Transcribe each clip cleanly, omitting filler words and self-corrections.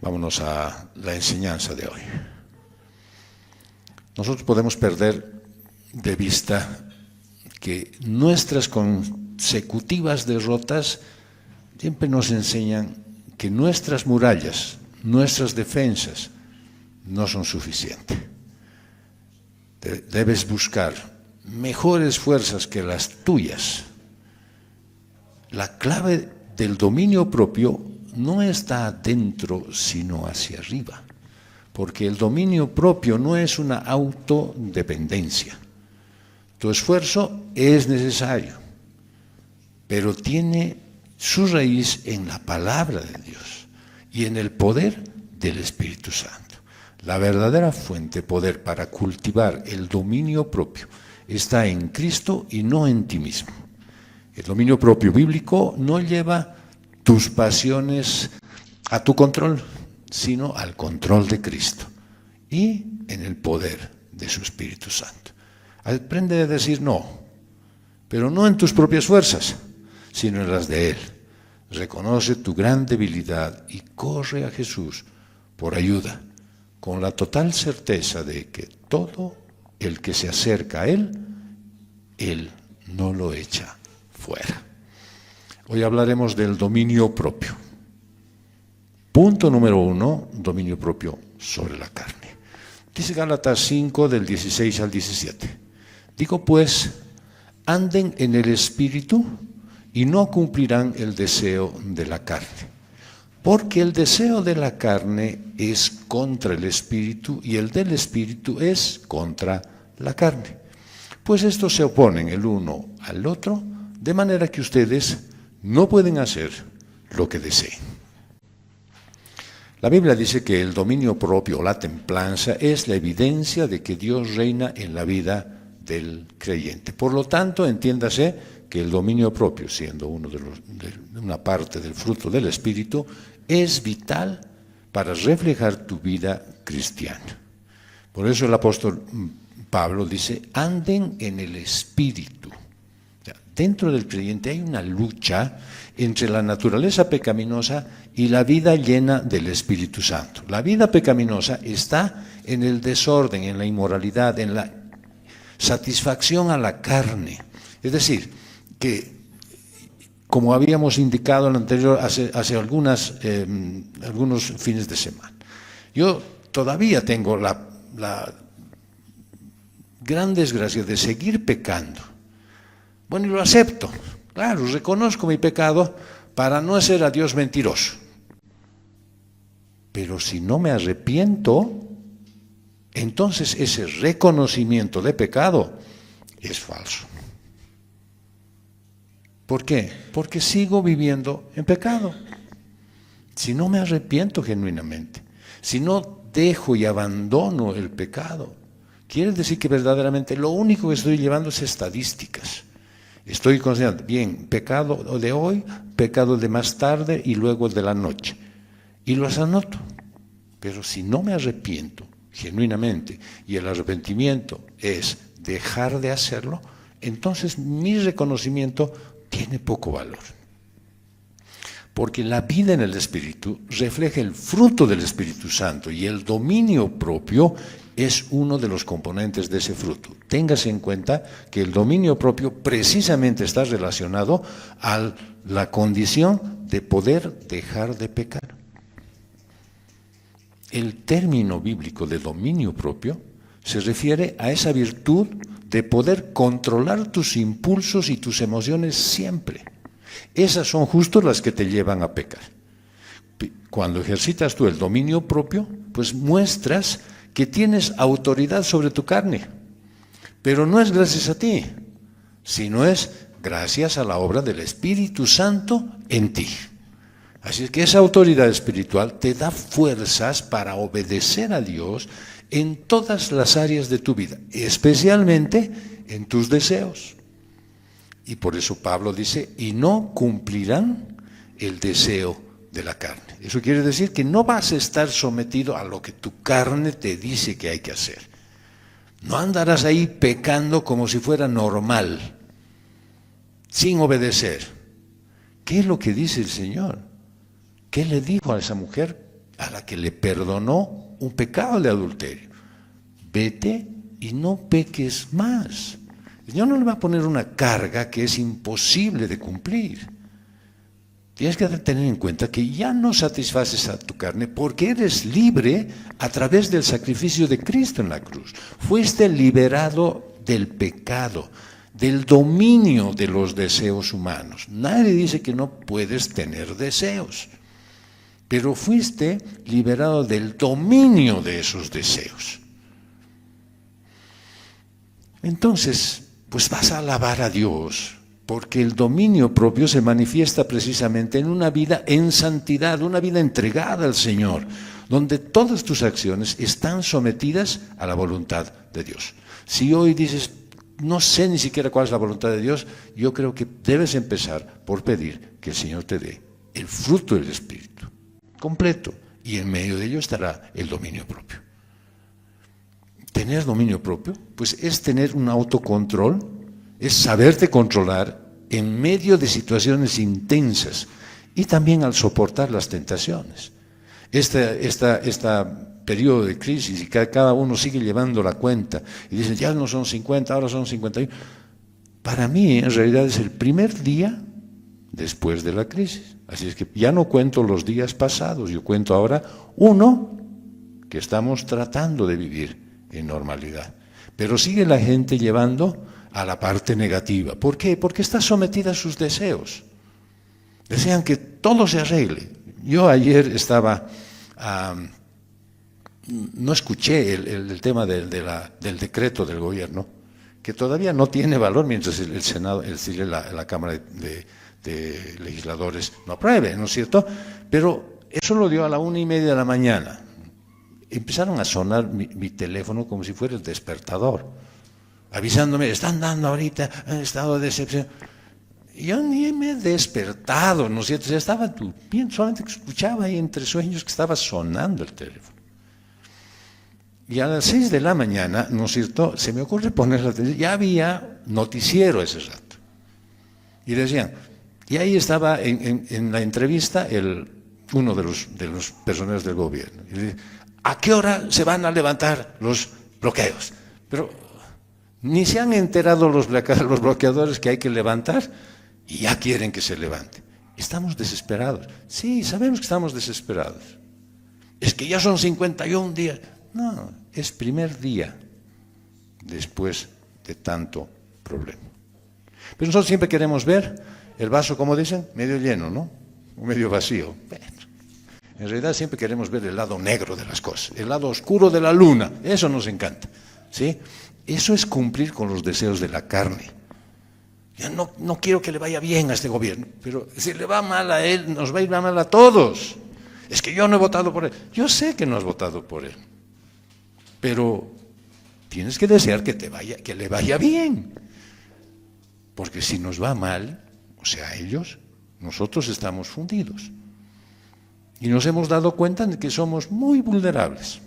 Vámonos a la enseñanza de hoy. Nosotros podemos perder de vista que nuestras consecutivas derrotas siempre nos enseñan que nuestras murallas, nuestras defensas, no son suficientes. Debes buscar mejores fuerzas que las tuyas. La clave del dominio propio no está adentro, sino hacia arriba. Porque el dominio propio no es una autodependencia. Tu esfuerzo es necesario, pero tiene su raíz en la palabra de Dios y en el poder del Espíritu Santo. La verdadera fuente de poder para cultivar el dominio propio está en Cristo y no en ti mismo. El dominio propio bíblico no lleva tus pasiones a tu control, sino al control de Cristo y en el poder de su Espíritu Santo. Aprende a decir no, pero no en tus propias fuerzas, sino en las de Él. Reconoce tu gran debilidad y corre a Jesús por ayuda, con la total certeza de que todo el que se acerca a Él, Él no lo echa fuera. Hoy hablaremos del dominio propio. Punto número 1, dominio propio sobre la carne. Dice Gálatas 5, del 16 al 17. Digo pues, anden en el Espíritu y no cumplirán el deseo de la carne. Porque el deseo de la carne es contra el Espíritu y el del Espíritu es contra la carne. Pues estos se oponen el uno al otro, de manera que ustedes no pueden hacer lo que deseen. La Biblia dice que el dominio propio, la templanza, es la evidencia de que Dios reina en la vida del creyente. Por lo tanto, entiéndase que el dominio propio, siendo una parte del fruto del Espíritu, es vital para reflejar tu vida cristiana. Por eso el apóstol Pablo dice, anden en el Espíritu. O sea, dentro del creyente hay una lucha entre la naturaleza pecaminosa y la vida llena del Espíritu Santo. La vida pecaminosa está en el desorden, en la inmoralidad, en la satisfacción a la carne. Es decir, que como habíamos indicado en el anterior, hace algunos fines de semana, yo todavía tengo la gran desgracia de seguir pecando. Bueno, y lo acepto. Claro, reconozco mi pecado para no ser a Dios mentiroso. Pero si no me arrepiento, entonces ese reconocimiento de pecado es falso. ¿Por qué? Porque sigo viviendo en pecado. Si no me arrepiento genuinamente, si no dejo y abandono el pecado, quiere decir que verdaderamente lo único que estoy llevando es estadísticas. Estoy considerando, bien, pecado de hoy, pecado de más tarde y luego de la noche. Y los anoto. Pero si no me arrepiento genuinamente, y el arrepentimiento es dejar de hacerlo, entonces mi reconocimiento tiene poco valor. Porque la vida en el Espíritu refleja el fruto del Espíritu Santo y el dominio propio es uno de los componentes de ese fruto. Téngase en cuenta que el dominio propio precisamente está relacionado a la condición de poder dejar de pecar. El término bíblico de dominio propio se refiere a esa virtud de poder controlar tus impulsos y tus emociones siempre. Esas son justo las que te llevan a pecar. Cuando ejercitas tú el dominio propio, pues muestras que tienes autoridad sobre tu carne. Pero no es gracias a ti, sino es gracias a la obra del Espíritu Santo en ti. Así es que esa autoridad espiritual te da fuerzas para obedecer a Dios en todas las áreas de tu vida, especialmente en tus deseos. Y por eso Pablo dice, y no cumplirán el deseo de la carne. Eso quiere decir que no vas a estar sometido a lo que tu carne te dice que hay que hacer. No andarás ahí pecando como si fuera normal, sin obedecer. ¿Qué es lo que dice el Señor? ¿Qué le dijo a esa mujer a la que le perdonó un pecado de adulterio. Vete y no peques más. El Señor no le va a poner una carga que es imposible de cumplir. Tienes que tener en cuenta que ya no satisfaces a tu carne porque eres libre a través del sacrificio de Cristo en la cruz. Fuiste liberado del pecado, del dominio de los deseos humanos. Nadie dice que no puedes tener deseos, pero fuiste liberado del dominio de esos deseos. Entonces, pues vas a alabar a Dios, porque el dominio propio se manifiesta precisamente en una vida en santidad, una vida entregada al Señor, donde todas tus acciones están sometidas a la voluntad de Dios. Si hoy dices, no sé ni siquiera cuál es la voluntad de Dios, yo creo que debes empezar por pedir que el Señor te dé el fruto del Espíritu, completo, y en medio de ello estará el dominio propio. Tener dominio propio, pues es tener un autocontrol, es saberte controlar en medio de situaciones intensas y también al soportar las tentaciones. Este periodo de crisis y cada uno sigue llevando la cuenta y dice, ya no son 50, ahora son 51. Para mí, en realidad, es el primer día después de la crisis. Así es que ya no cuento los días pasados, yo cuento ahora uno que estamos tratando de vivir en normalidad. Pero sigue la gente llevando a la parte negativa. ¿Por qué? Porque está sometida a sus deseos. Desean que todo se arregle. Yo ayer estaba, no escuché el tema del decreto del gobierno, que todavía no tiene valor mientras el Senado, la Cámara de Legisladores no apruebe, ¿no es cierto? Pero eso lo dio a la 1:30 de la mañana. Empezaron a sonar mi teléfono como si fuera el despertador, avisándome, están dando ahorita un estado de excepción. Yo ni me he despertado, ¿no es cierto? Ya estaba durmiendo, solamente escuchaba ahí entre sueños que estaba sonando el teléfono. Y a las 6 de la mañana, ¿no es cierto?, se me ocurre poner la televisión, ya había noticiero ese rato. Y decían, y ahí estaba en la entrevista uno de los personeros del gobierno. Y dice, ¿a qué hora se van a levantar los bloqueos? Pero ni se han enterado los bloqueadores que hay que levantar y ya quieren que se levante. Estamos desesperados. Sí, sabemos que estamos desesperados. Es que ya son 51 días. No, es primer día después de tanto problema. Pero nosotros siempre queremos ver el vaso, como dicen, medio lleno, ¿no? O medio vacío. Bueno, en realidad siempre queremos ver el lado negro de las cosas, el lado oscuro de la luna. Eso nos encanta, ¿sí? Eso es cumplir con los deseos de la carne. Ya no quiero que le vaya bien a este gobierno, pero si le va mal a él, nos va a ir mal a todos. Es que yo no he votado por él. Yo sé que no has votado por él, pero tienes que desear que le vaya bien. Porque si nos va mal, o sea, ellos, nosotros estamos fundidos. Y nos hemos dado cuenta de que somos muy vulnerables.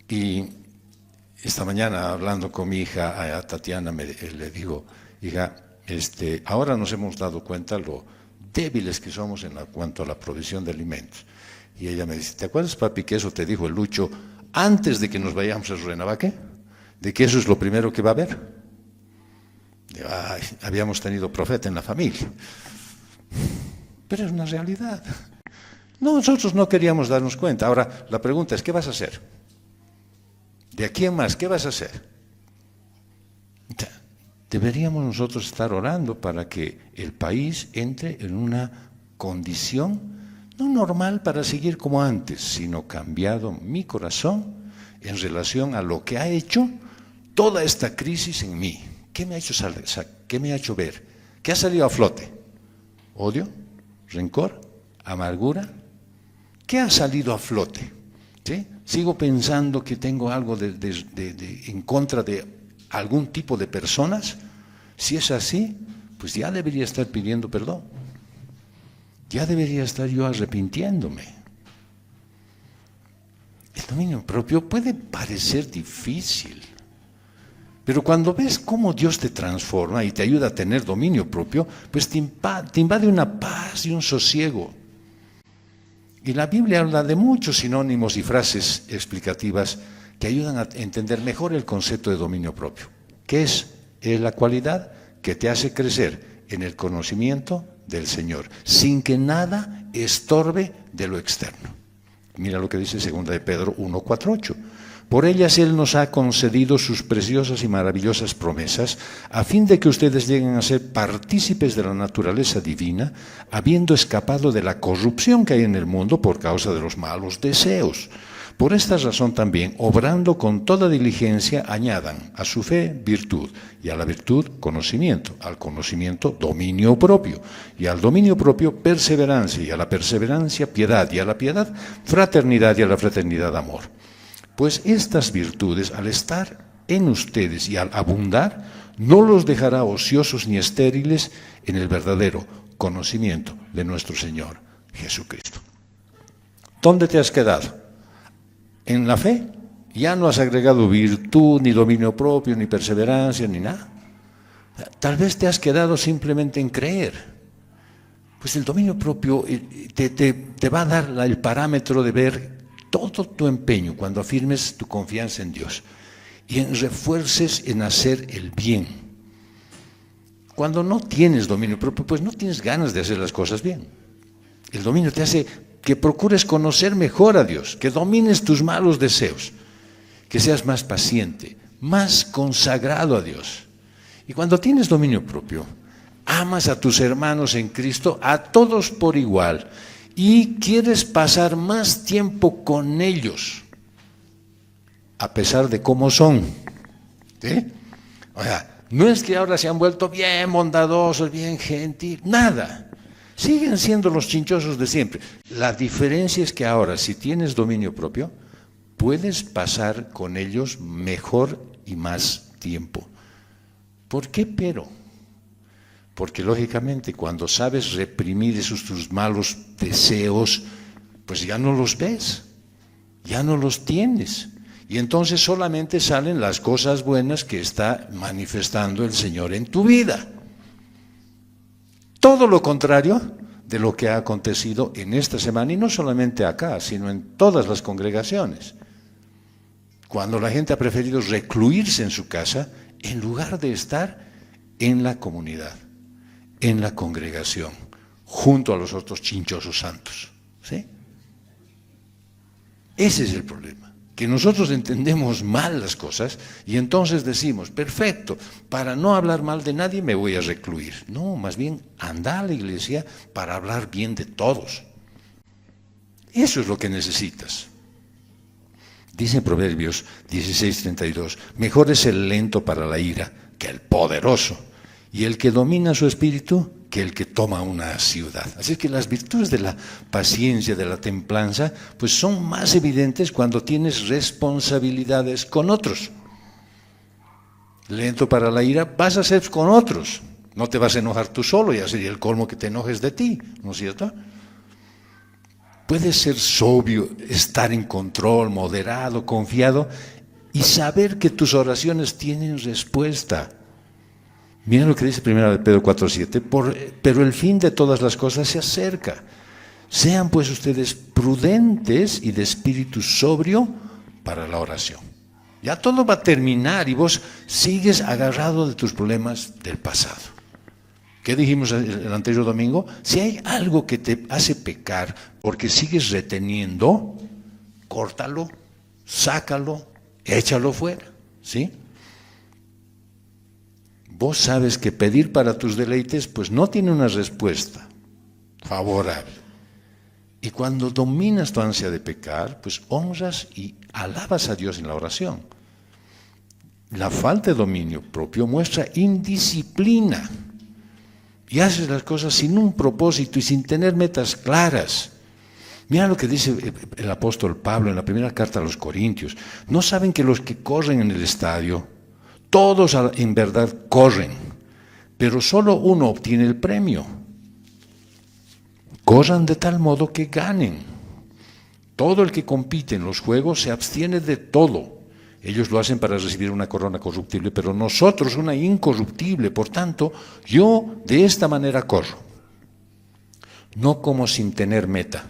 Y esta mañana, hablando con mi hija, a Tatiana, le digo, hija, ahora nos hemos dado cuenta lo débiles que somos en cuanto a la provisión de alimentos. Y ella me dice, ¿te acuerdas, papi, que eso te dijo el Lucho antes de que nos vayamos a Rurrenabaque? De que eso es lo primero que va a haber. Ay, habíamos tenido profeta en la familia. Pero es una realidad. Nosotros no queríamos darnos cuenta. Ahora, la pregunta es, ¿qué vas a hacer? ¿De aquí en más, qué vas a hacer? Deberíamos nosotros estar orando para que el país entre en una condición no normal para seguir como antes, sino cambiado mi corazón en relación a lo que ha hecho toda esta crisis en mí. ¿Qué me ha hecho ver? ¿Qué ha salido a flote? ¿Odio? ¿Rencor? ¿Amargura? ¿Qué ha salido a flote? ¿Sí? ¿Sigo pensando que tengo algo en contra de algún tipo de personas? Si es así, pues ya debería estar pidiendo perdón. Ya debería estar yo arrepintiéndome. El dominio propio puede parecer difícil, pero cuando ves cómo Dios te transforma y te ayuda a tener dominio propio, pues te invade una paz y un sosiego. Y la Biblia habla de muchos sinónimos y frases explicativas que ayudan a entender mejor el concepto de dominio propio. ¿Qué es? Es la cualidad que te hace crecer en el conocimiento del Señor, sin que nada estorbe de lo externo. Mira lo que dice 2 de Pedro 1, 4, 8. Por ellas Él nos ha concedido sus preciosas y maravillosas promesas, a fin de que ustedes lleguen a ser partícipes de la naturaleza divina, habiendo escapado de la corrupción que hay en el mundo por causa de los malos deseos. Por esta razón también, obrando con toda diligencia, añadan a su fe virtud, y a la virtud conocimiento, al conocimiento dominio propio, y al dominio propio perseverancia, y a la perseverancia piedad, y a la piedad fraternidad, y a la fraternidad amor. Pues estas virtudes, al estar en ustedes y al abundar, no los dejará ociosos ni estériles en el verdadero conocimiento de nuestro Señor Jesucristo. ¿Dónde te has quedado? ¿En la fe? Ya no has agregado virtud, ni dominio propio, ni perseverancia, ni nada. Tal vez te has quedado simplemente en creer. Pues el dominio propio te va a dar el parámetro de ver todo tu empeño cuando afirmes tu confianza en Dios y refuerces en hacer el bien. Cuando no tienes dominio propio, pues no tienes ganas de hacer las cosas bien. El dominio te hace que procures conocer mejor a Dios, que domines tus malos deseos, que seas más paciente, más consagrado a Dios. Y cuando tienes dominio propio, amas a tus hermanos en Cristo, a todos por igual, y quieres pasar más tiempo con ellos, a pesar de cómo son. ¿Sí? O sea, no es que ahora se han vuelto bien bondadosos, bien gentiles, nada. Siguen siendo los chinchosos de siempre. La diferencia es que ahora, si tienes dominio propio, puedes pasar con ellos mejor y más tiempo. ¿Por qué pero? Porque lógicamente cuando sabes reprimir esos tus malos deseos, pues ya no los ves, ya no los tienes. Y entonces solamente salen las cosas buenas que está manifestando el Señor en tu vida. Todo lo contrario de lo que ha acontecido en esta semana, y no solamente acá, sino en todas las congregaciones. Cuando la gente ha preferido recluirse en su casa en lugar de estar en la comunidad, en la congregación, junto a los otros chinchosos santos. ¿Sí? Ese es el problema, que nosotros entendemos mal las cosas y entonces decimos, perfecto, para no hablar mal de nadie me voy a recluir. No, más bien, anda a la iglesia para hablar bien de todos. Eso es lo que necesitas. Dice Proverbios 16:32, mejor es el lento para la ira que el poderoso, y el que domina su espíritu que el que toma una ciudad. Así que las virtudes de la paciencia, de la templanza, pues son más evidentes cuando tienes responsabilidades con otros. Lento para la ira vas a ser con otros. No te vas a enojar tú solo, ya sería el colmo que te enojes de ti, ¿no es cierto? Puedes ser sobrio, estar en control, moderado, confiado y saber que tus oraciones tienen respuesta. Miren lo que dice 1 de Pedro 4:7, pero el fin de todas las cosas se acerca. Sean pues ustedes prudentes y de espíritu sobrio para la oración. Ya todo va a terminar y vos sigues agarrado de tus problemas del pasado. ¿Qué dijimos el anterior domingo? Si hay algo que te hace pecar porque sigues reteniendo, córtalo, sácalo, échalo fuera, ¿sí? Vos sabes que pedir para tus deleites pues no tiene una respuesta favorable. Y cuando dominas tu ansia de pecar, pues honras y alabas a Dios en la oración. La falta de dominio propio muestra indisciplina. Y haces las cosas sin un propósito y sin tener metas claras. Mira lo que dice el apóstol Pablo en la primera carta a los Corintios. ¿No saben que los que corren en el estadio, todos en verdad corren, pero solo uno obtiene el premio? Corran de tal modo que ganen. Todo el que compite en los juegos se abstiene de todo. Ellos lo hacen para recibir una corona corruptible, pero nosotros una incorruptible. Por tanto, yo de esta manera corro. No como sin tener meta,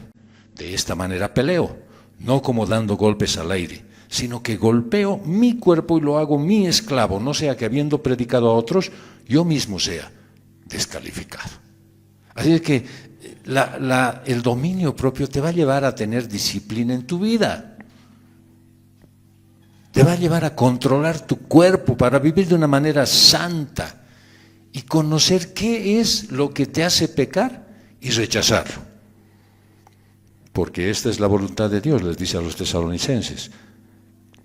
De esta manera peleo, no como dando golpes al aire, sino que golpeo mi cuerpo y lo hago mi esclavo, no sea que habiendo predicado a otros, yo mismo sea descalificado. Así es que el dominio propio te va a llevar a tener disciplina en tu vida. Te va a llevar a controlar tu cuerpo para vivir de una manera santa y conocer qué es lo que te hace pecar y rechazarlo. Porque esta es la voluntad de Dios, les dice a los tesalonicenses.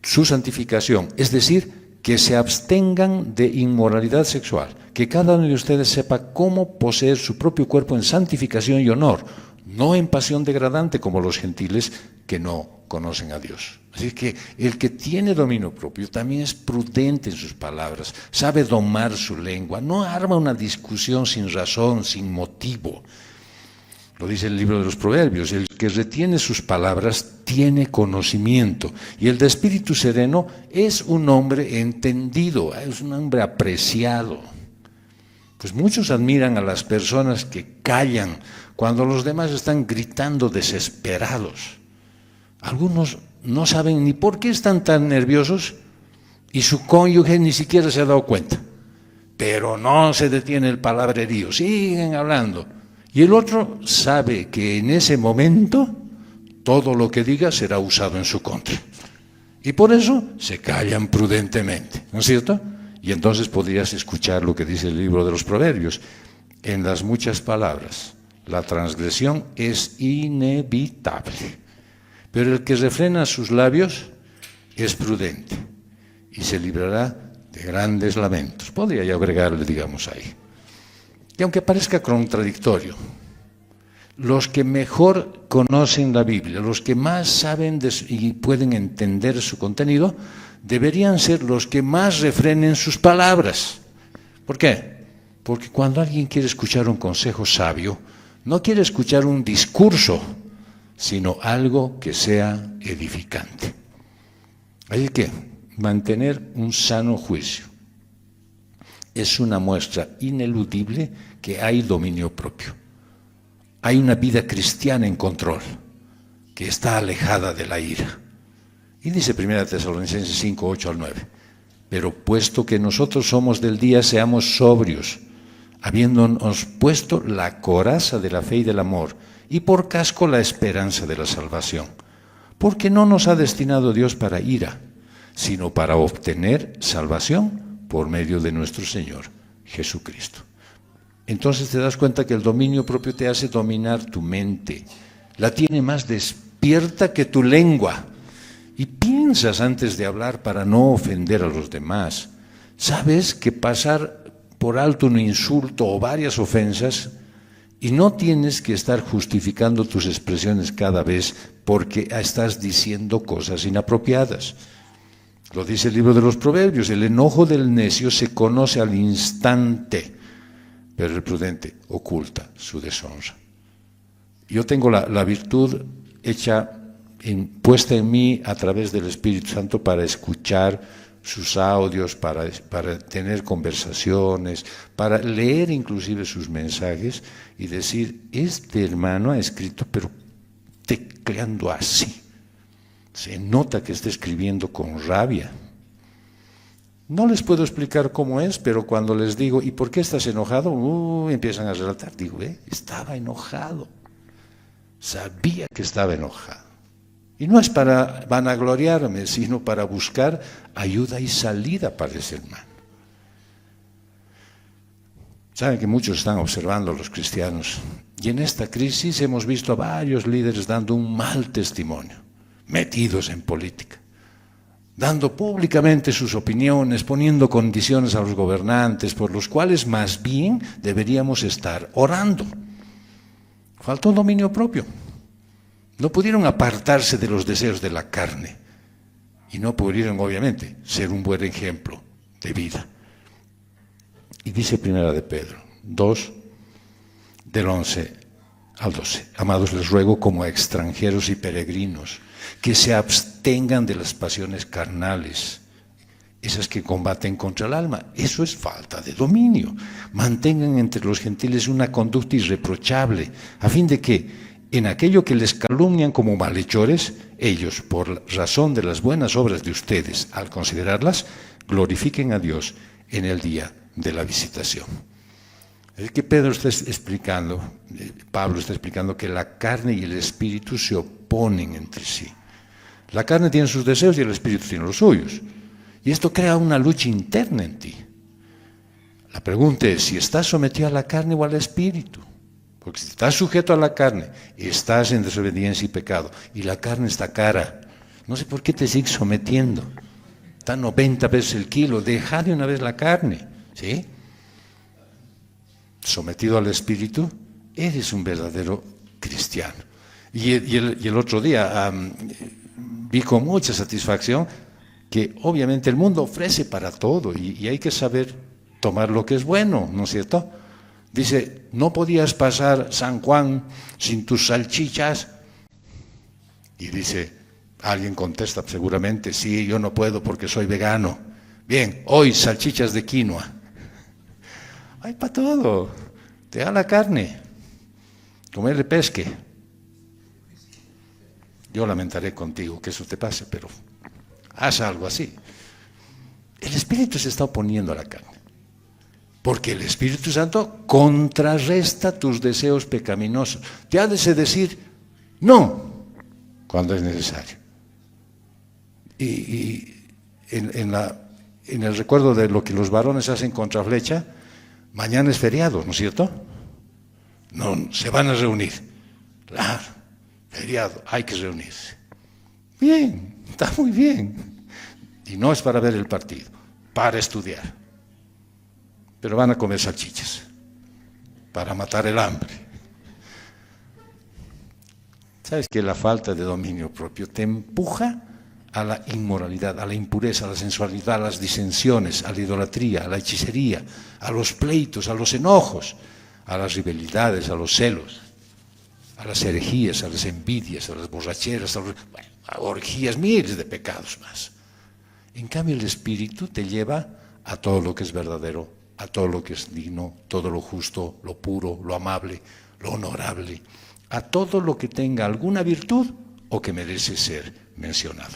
Su santificación, es decir, que se abstengan de inmoralidad sexual, que cada uno de ustedes sepa cómo poseer su propio cuerpo en santificación y honor, no en pasión degradante como los gentiles que no conocen a Dios. Así que el que tiene dominio propio también es prudente en sus palabras, sabe domar su lengua, no arma una discusión sin razón, sin motivo. Lo dice el libro de los Proverbios, el que retiene sus palabras tiene conocimiento, y el de espíritu sereno es un hombre entendido, es un hombre apreciado. Pues muchos admiran a las personas que callan cuando los demás están gritando desesperados. Algunos no saben ni por qué están tan nerviosos y su cónyuge ni siquiera se ha dado cuenta. Pero no se detiene el palabrerío, siguen hablando. Y el otro sabe que en ese momento todo lo que diga será usado en su contra. Y por eso se callan prudentemente, ¿no es cierto? Y entonces podrías escuchar lo que dice el libro de los Proverbios. En las muchas palabras, la transgresión es inevitable. Pero el que refrena sus labios es prudente y se librará de grandes lamentos. Podría yo agregarle, digamos, ahí. Y aunque parezca contradictorio, los que mejor conocen la Biblia, los que más saben y pueden entender su contenido, deberían ser los que más refrenen sus palabras. ¿Por qué? Porque cuando alguien quiere escuchar un consejo sabio, no quiere escuchar un discurso, sino algo que sea edificante. Hay que mantener un sano juicio. Es una muestra ineludible que hay dominio propio. Hay una vida cristiana en control, que está alejada de la ira. Y dice 1 Tesalonicenses 5, 8 al 9, pero puesto que nosotros somos del día, seamos sobrios, habiéndonos puesto la coraza de la fe y del amor, y por casco la esperanza de la salvación. Porque no nos ha destinado Dios para ira, sino para obtener salvación por medio de nuestro Señor Jesucristo. Entonces te das cuenta que el dominio propio te hace dominar tu mente, la tiene más despierta que tu lengua, y piensas antes de hablar para no ofender a los demás. Sabes que pasar por alto un insulto o varias ofensas, y no tienes que estar justificando tus expresiones cada vez porque estás diciendo cosas inapropiadas. Lo dice el libro de los Proverbios, el enojo del necio se conoce al instante, pero el prudente oculta su deshonra. Yo tengo la virtud puesta en mí a través del Espíritu Santo para escuchar sus audios, para tener conversaciones, para leer inclusive sus mensajes y decir, este hermano ha escrito pero tecleando así. Se nota que está escribiendo con rabia. No les puedo explicar cómo es, pero cuando les digo, ¿y por qué estás enojado? Empiezan a relatar. Digo, estaba enojado. Sabía que estaba enojado. Y no es para vanagloriarme, sino para buscar ayuda y salida para ese hermano. Saben que muchos están observando a los cristianos. Y en esta crisis hemos visto a varios líderes dando un mal testimonio, metidos en política, dando públicamente sus opiniones, poniendo condiciones a los gobernantes, por los cuales más bien deberíamos estar orando. Faltó dominio propio. No pudieron apartarse de los deseos de la carne y no pudieron, obviamente, ser un buen ejemplo de vida. Y dice Primera de Pedro 2, del 11 al 12. Amados, les ruego como a extranjeros y peregrinos que se abstengan de las pasiones carnales, esas que combaten contra el alma. Eso es falta de dominio. Mantengan entre los gentiles una conducta irreprochable, a fin de que en aquello que les calumnian como malhechores, ellos, por razón de las buenas obras de ustedes, al considerarlas, glorifiquen a Dios en el día de la visitación. Es que Pablo está explicando que la carne y el espíritu se oponen entre sí. La carne tiene sus deseos y el espíritu tiene los suyos. Y esto crea una lucha interna en ti. La pregunta es si estás sometido a la carne o al espíritu. Porque si estás sujeto a la carne, estás en desobediencia y pecado. Y la carne está cara. No sé por qué te sigues sometiendo. Está 90 veces el kilo. Deja de una vez la carne. ¿Sí? Sometido al espíritu, eres un verdadero cristiano. Y el otro día vi con mucha satisfacción que obviamente el mundo ofrece para todo y hay que saber tomar lo que es bueno, ¿no es cierto? Dice, no podías pasar San Juan sin tus salchichas. Y dice, alguien contesta seguramente, sí, yo no puedo porque soy vegano. Bien, hoy salchichas de quinoa. Hay para todo. Te da la carne. Comerle pesque. Yo lamentaré contigo que eso te pase, pero haz algo así. El Espíritu se está oponiendo a la carne. Porque el Espíritu Santo contrarresta tus deseos pecaminosos. Te ha de decir no cuando es necesario. Y en el recuerdo de lo que los varones hacen contra flecha, mañana es feriado, ¿no es cierto? No, se van a reunir. Claro, feriado, hay que reunirse. Bien, está muy bien. Y no es para ver el partido, para estudiar. Pero van a comer salchichas para matar el hambre. ¿Sabes que la falta de dominio propio te empuja a la inmoralidad, a la impureza, a la sensualidad, a las disensiones, a la idolatría, a la hechicería, a los pleitos, a los enojos, a las rivalidades, a los celos, a las herejías, a las envidias, a las borracheras, a orgías, miles de pecados más? En cambio, el Espíritu te lleva a todo lo que es verdadero, a todo lo que es digno, todo lo justo, lo puro, lo amable, lo honorable, a todo lo que tenga alguna virtud o que merece ser mencionado.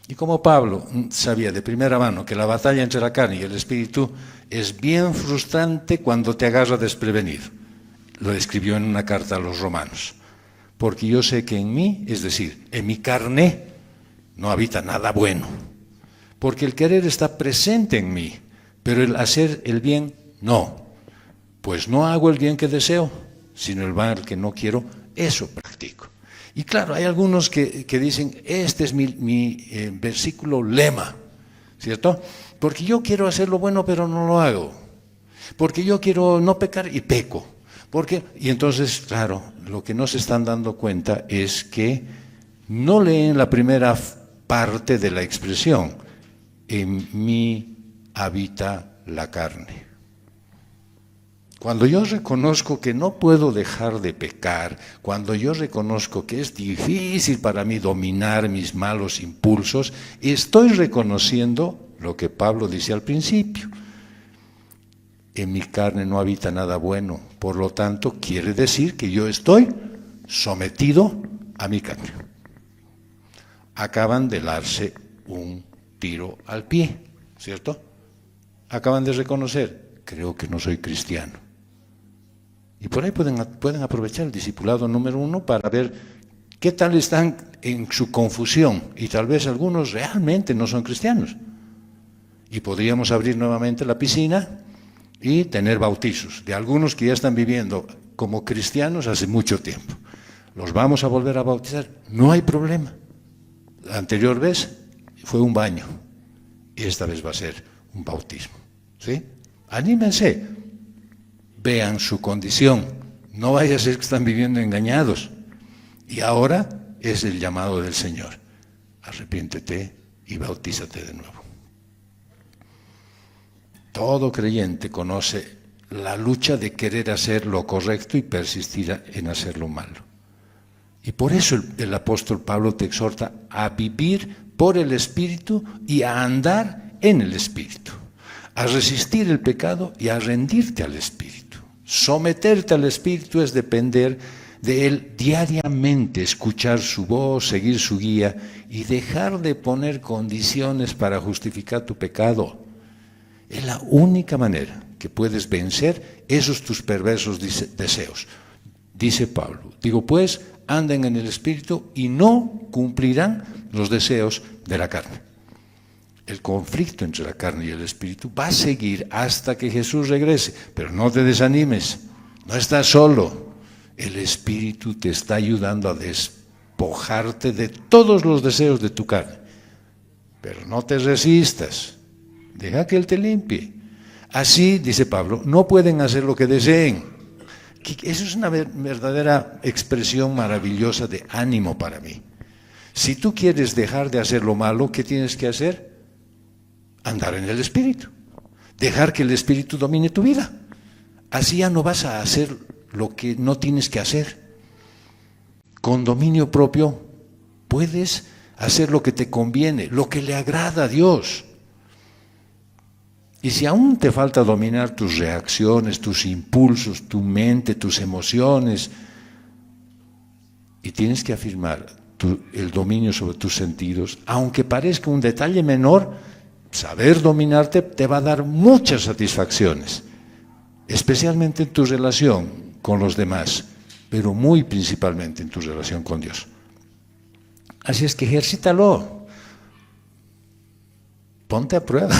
Y como Pablo sabía de primera mano que la batalla entre la carne y el espíritu es bien frustrante cuando te agarra desprevenido, lo escribió en una carta a los romanos. Porque yo sé que en mí, es decir, en mi carne, no habita nada bueno. Porque el querer está presente en mí, pero el hacer el bien, no. Pues no hago el bien que deseo, sino el mal que no quiero, eso practico. Y claro, hay algunos que dicen, este es mi versículo lema, ¿cierto? Porque yo quiero hacer lo bueno, pero no lo hago. Porque yo quiero no pecar y peco. Y entonces, claro, lo que no se están dando cuenta es que no leen la primera parte de la expresión, en mí habita la carne. Cuando yo reconozco que no puedo dejar de pecar, cuando yo reconozco que es difícil para mí dominar mis malos impulsos, estoy reconociendo lo que Pablo dice al principio. En mi carne no habita nada bueno, por lo tanto quiere decir que yo estoy sometido a mi carne. Acaban de darse un tiro al pie, ¿cierto? Acaban de reconocer, creo que no soy cristiano. Y por ahí pueden aprovechar el discipulado número 1 para ver qué tal están en su confusión. Y tal vez algunos realmente no son cristianos. Y podríamos abrir nuevamente la piscina y tener bautizos de algunos que ya están viviendo como cristianos hace mucho tiempo. ¿Los vamos a volver a bautizar? No hay problema. La anterior vez fue un baño. Y esta vez va a ser un bautismo. ¿Sí? Anímense, vean su condición, no vaya a ser que están viviendo engañados. Y ahora es el llamado del Señor. Arrepiéntete y bautízate de nuevo. Todo creyente conoce la lucha de querer hacer lo correcto y persistir en hacer lo malo. Y por eso el apóstol Pablo te exhorta a vivir por el Espíritu y a andar en el Espíritu. A resistir el pecado y a rendirte al Espíritu. Someterte al Espíritu es depender de Él diariamente, escuchar su voz, seguir su guía y dejar de poner condiciones para justificar tu pecado. Es la única manera que puedes vencer esos tus perversos deseos. Dice Pablo, digo pues, anden en el Espíritu y no cumplirán los deseos de la carne. El conflicto entre la carne y el Espíritu va a seguir hasta que Jesús regrese, pero no te desanimes, no estás solo. El Espíritu te está ayudando a despojarte de todos los deseos de tu carne, pero no te resistas, deja que Él te limpie. Así, dice Pablo, no pueden hacer lo que deseen. Eso es una verdadera expresión maravillosa de ánimo para mí. Si tú quieres dejar de hacer lo malo, ¿qué tienes que hacer? Andar en el Espíritu. Dejar que el Espíritu domine tu vida. Así ya no vas a hacer lo que no tienes que hacer. Con dominio propio puedes hacer lo que te conviene, lo que le agrada a Dios. Y si aún te falta dominar tus reacciones, tus impulsos, tu mente, tus emociones, y tienes que afirmar el dominio sobre tus sentidos, aunque parezca un detalle menor, saber dominarte te va a dar muchas satisfacciones, especialmente en tu relación con los demás, pero muy principalmente en tu relación con Dios. Así es que ejercítalo, ponte a prueba.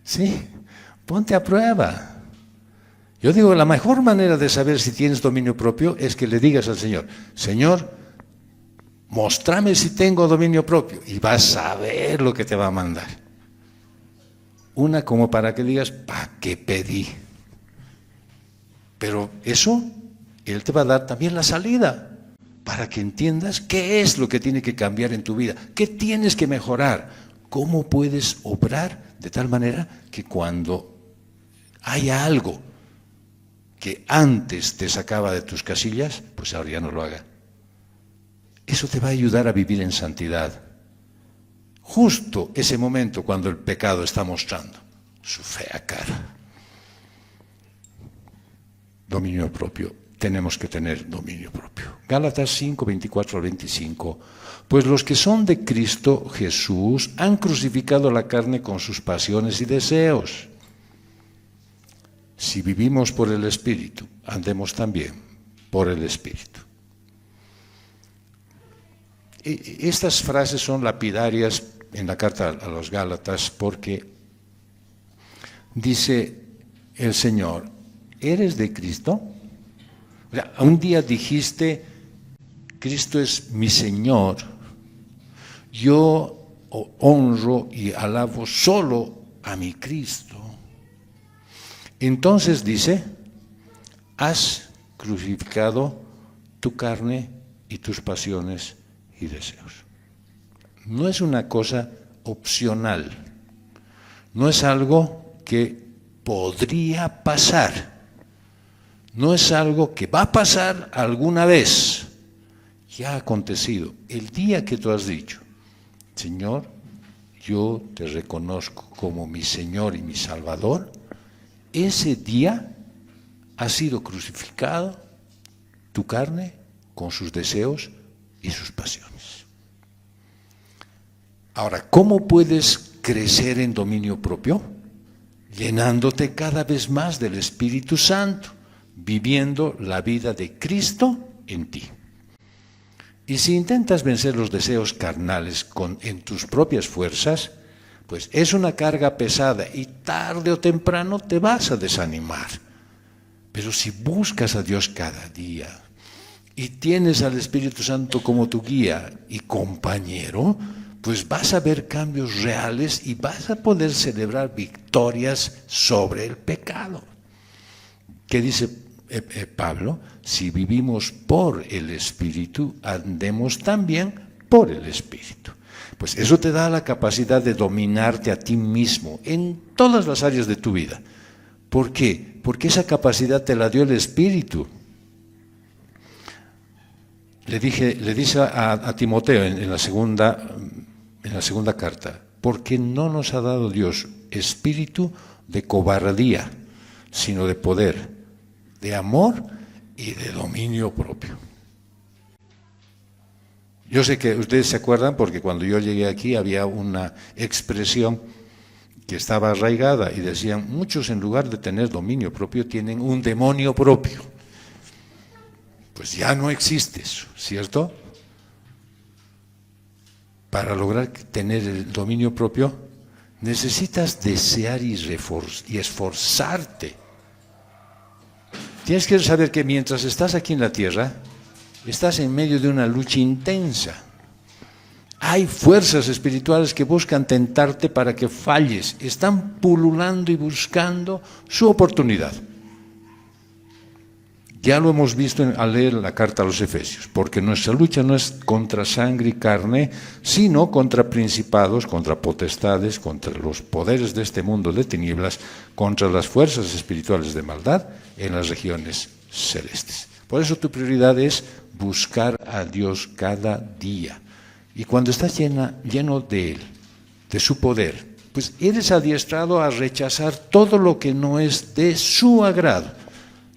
Sí, ponte a prueba. Yo digo, la mejor manera de saber si tienes dominio propio es que le digas al Señor, Señor, móstrame si tengo dominio propio, y vas a ver lo que te va a mandar. Una como para que digas, ¿para qué pedí? Pero eso, Él te va a dar también la salida, para que entiendas qué es lo que tiene que cambiar en tu vida, qué tienes que mejorar, cómo puedes obrar de tal manera que cuando haya algo que antes te sacaba de tus casillas, pues ahora ya no lo haga. Eso te va a ayudar a vivir en santidad. Justo ese momento cuando el pecado está mostrando su fea cara. Dominio propio. Tenemos que tener dominio propio. Gálatas 5, 24 al 25. Pues los que son de Cristo Jesús han crucificado la carne con sus pasiones y deseos. Si vivimos por el Espíritu, andemos también por el Espíritu. Estas frases son lapidarias en la carta a los Gálatas porque dice el Señor, ¿eres de Cristo? O sea, un día dijiste, Cristo es mi Señor, yo honro y alabo solo a mi Cristo. Entonces dice, has crucificado tu carne y tus pasiones y deseos. No es una cosa opcional, no es algo que podría pasar, no es algo que va a pasar alguna vez, ya ha acontecido. El día que tú has dicho, Señor, yo te reconozco como mi Señor y mi Salvador, ese día ha sido crucificado tu carne con sus deseos y sus pasiones. Ahora, ¿cómo puedes crecer en dominio propio? Llenándote cada vez más del Espíritu Santo, viviendo la vida de Cristo en ti. Y si intentas vencer los deseos carnales en tus propias fuerzas, pues es una carga pesada y tarde o temprano te vas a desanimar. Pero si buscas a Dios cada día y tienes al Espíritu Santo como tu guía y compañero, pues vas a ver cambios reales y vas a poder celebrar victorias sobre el pecado. ¿Qué dice Pablo? Si vivimos por el Espíritu, andemos también por el Espíritu. Pues eso te da la capacidad de dominarte a ti mismo en todas las áreas de tu vida. ¿Por qué? Porque esa capacidad te la dio el Espíritu. Le dice a Timoteo en la segunda carta, porque no nos ha dado Dios espíritu de cobardía, sino de poder, de amor y de dominio propio. Yo sé que ustedes se acuerdan porque cuando yo llegué aquí había una expresión que estaba arraigada y decían, muchos en lugar de tener dominio propio tienen un demonio propio. Pues ya no existe eso, ¿cierto? Para lograr tener el dominio propio necesitas desear y esforzarte. Tienes que saber que mientras estás aquí en la tierra, estás en medio de una lucha intensa. Hay fuerzas espirituales que buscan tentarte para que falles. Están pululando y buscando su oportunidad. Ya lo hemos visto al leer la carta a los Efesios, porque nuestra lucha no es contra sangre y carne, sino contra principados, contra potestades, contra los poderes de este mundo de tinieblas, contra las fuerzas espirituales de maldad en las regiones celestes. Por eso tu prioridad es buscar a Dios cada día. Y cuando estás lleno de Él, de su poder, pues eres adiestrado a rechazar todo lo que no es de su agrado.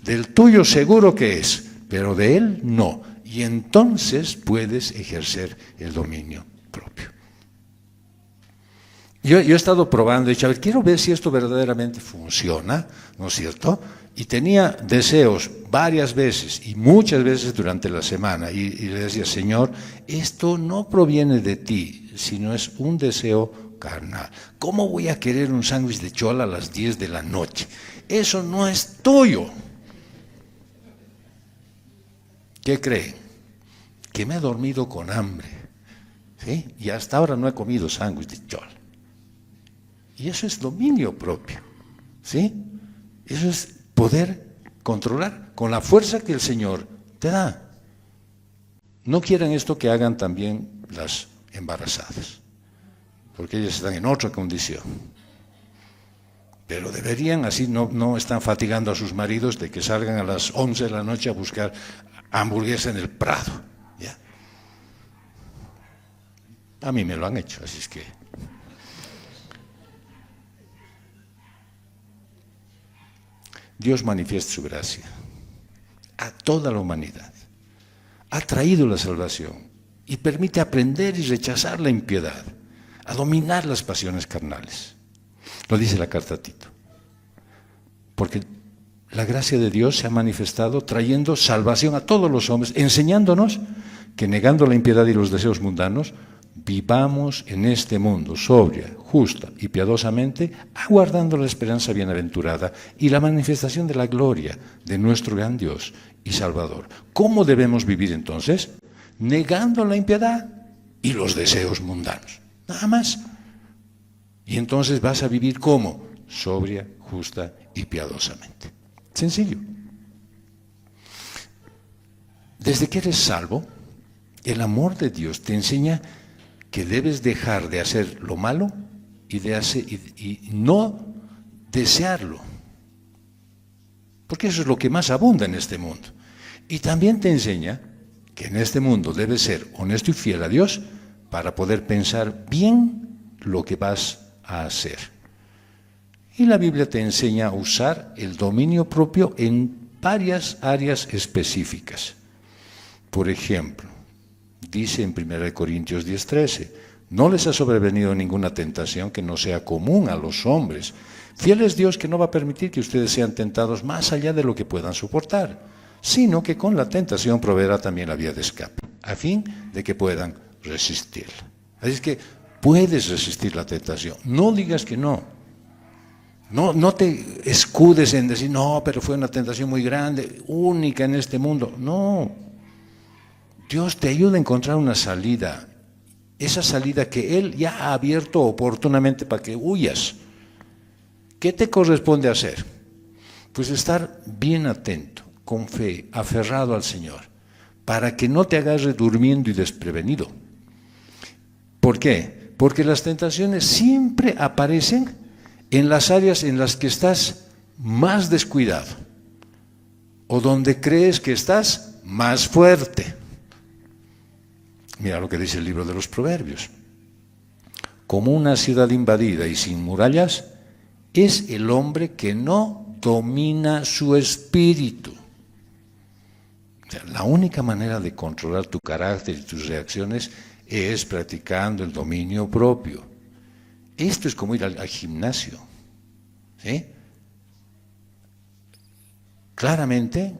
Del tuyo seguro que es, pero de Él no. Y entonces puedes ejercer el dominio propio. Yo he estado probando, he dicho, a ver, quiero ver si esto verdaderamente funciona, ¿no es cierto? Y tenía deseos varias veces y muchas veces durante la semana. Y le decía, Señor, esto no proviene de ti, sino es un deseo carnal. ¿Cómo voy a querer un sándwich de chola a las 10 de la noche? Eso no es tuyo. ¿Qué creen? Que me he dormido con hambre, ¿sí? Y hasta ahora no he comido sándwich de chola. Y eso es dominio propio, ¿sí? Eso es poder controlar con la fuerza que el Señor te da. No quieran esto que hagan también las embarazadas, porque ellas están en otra condición. Pero deberían, así no están fatigando a sus maridos de que salgan a las 11 de la noche a buscar hamburguesa en el Prado. ¿Ya? A mí me lo han hecho, así es que... Dios manifiesta su gracia a toda la humanidad. Ha traído la salvación y permite aprender y rechazar la impiedad, a dominar las pasiones carnales. Lo dice la carta a Tito. Porque la gracia de Dios se ha manifestado trayendo salvación a todos los hombres, enseñándonos que negando la impiedad y los deseos mundanos, vivamos en este mundo sobria, justa y piadosamente, aguardando la esperanza bienaventurada y la manifestación de la gloria de nuestro gran Dios y Salvador. ¿Cómo debemos vivir entonces? Negando la impiedad y los deseos mundanos. Nada más. Y entonces vas a vivir ¿cómo? Sobria, justa y piadosamente. Sencillo. Desde que eres salvo, el amor de Dios te enseña que debes dejar de hacer lo malo y no desearlo. Porque eso es lo que más abunda en este mundo. Y también te enseña que en este mundo debes ser honesto y fiel a Dios para poder pensar bien lo que vas a hacer. Y la Biblia te enseña a usar el dominio propio en varias áreas específicas. Por ejemplo, dice en 1 Corintios 10:13, no les ha sobrevenido ninguna tentación que no sea común a los hombres. Fiel es Dios que no va a permitir que ustedes sean tentados más allá de lo que puedan soportar, sino que con la tentación proveerá también la vía de escape, a fin de que puedan resistirla. Así es que puedes resistir la tentación, no digas que no. No te escudes en decir, no, pero fue una tentación muy grande, única en este mundo. No, Dios te ayuda a encontrar una salida, esa salida que Él ya ha abierto oportunamente para que huyas. ¿Qué te corresponde hacer? Pues estar bien atento, con fe, aferrado al Señor, para que no te agarre durmiendo y desprevenido. ¿Por qué? Porque las tentaciones siempre aparecen en las áreas en las que estás más descuidado o donde crees que estás más fuerte. Mira lo que dice el libro de los Proverbios. Como una ciudad invadida y sin murallas, es el hombre que no domina su espíritu. O sea, la única manera de controlar tu carácter y tus reacciones es practicando el dominio propio. Esto es como ir al gimnasio, ¿sí? Claramente,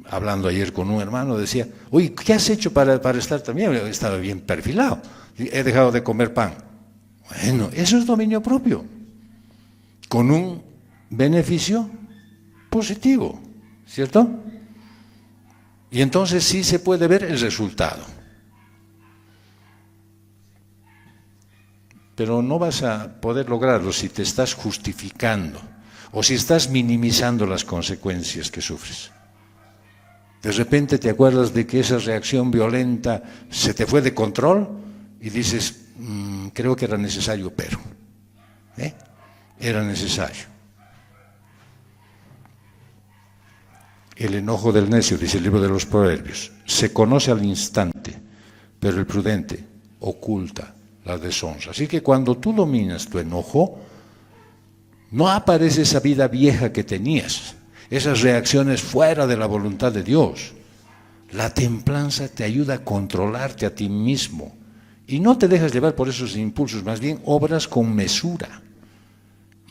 hablando ayer con un hermano, decía, oye, ¿qué has hecho para estar también? Estaba bien perfilado, he dejado de comer pan. Bueno, eso es dominio propio, con un beneficio positivo, ¿cierto? Y entonces sí se puede ver el resultado. Pero no vas a poder lograrlo si te estás justificando o si estás minimizando las consecuencias que sufres. De repente te acuerdas de que esa reacción violenta se te fue de control y dices, creo que era necesario, pero era necesario. El enojo del necio, dice el libro de los Proverbios, se conoce al instante, pero el prudente oculta la deshonra. Así que cuando tú dominas tu enojo, no aparece esa vida vieja que tenías, esas reacciones fuera de la voluntad de Dios. La templanza te ayuda a controlarte a ti mismo y no te dejas llevar por esos impulsos, más bien obras con mesura.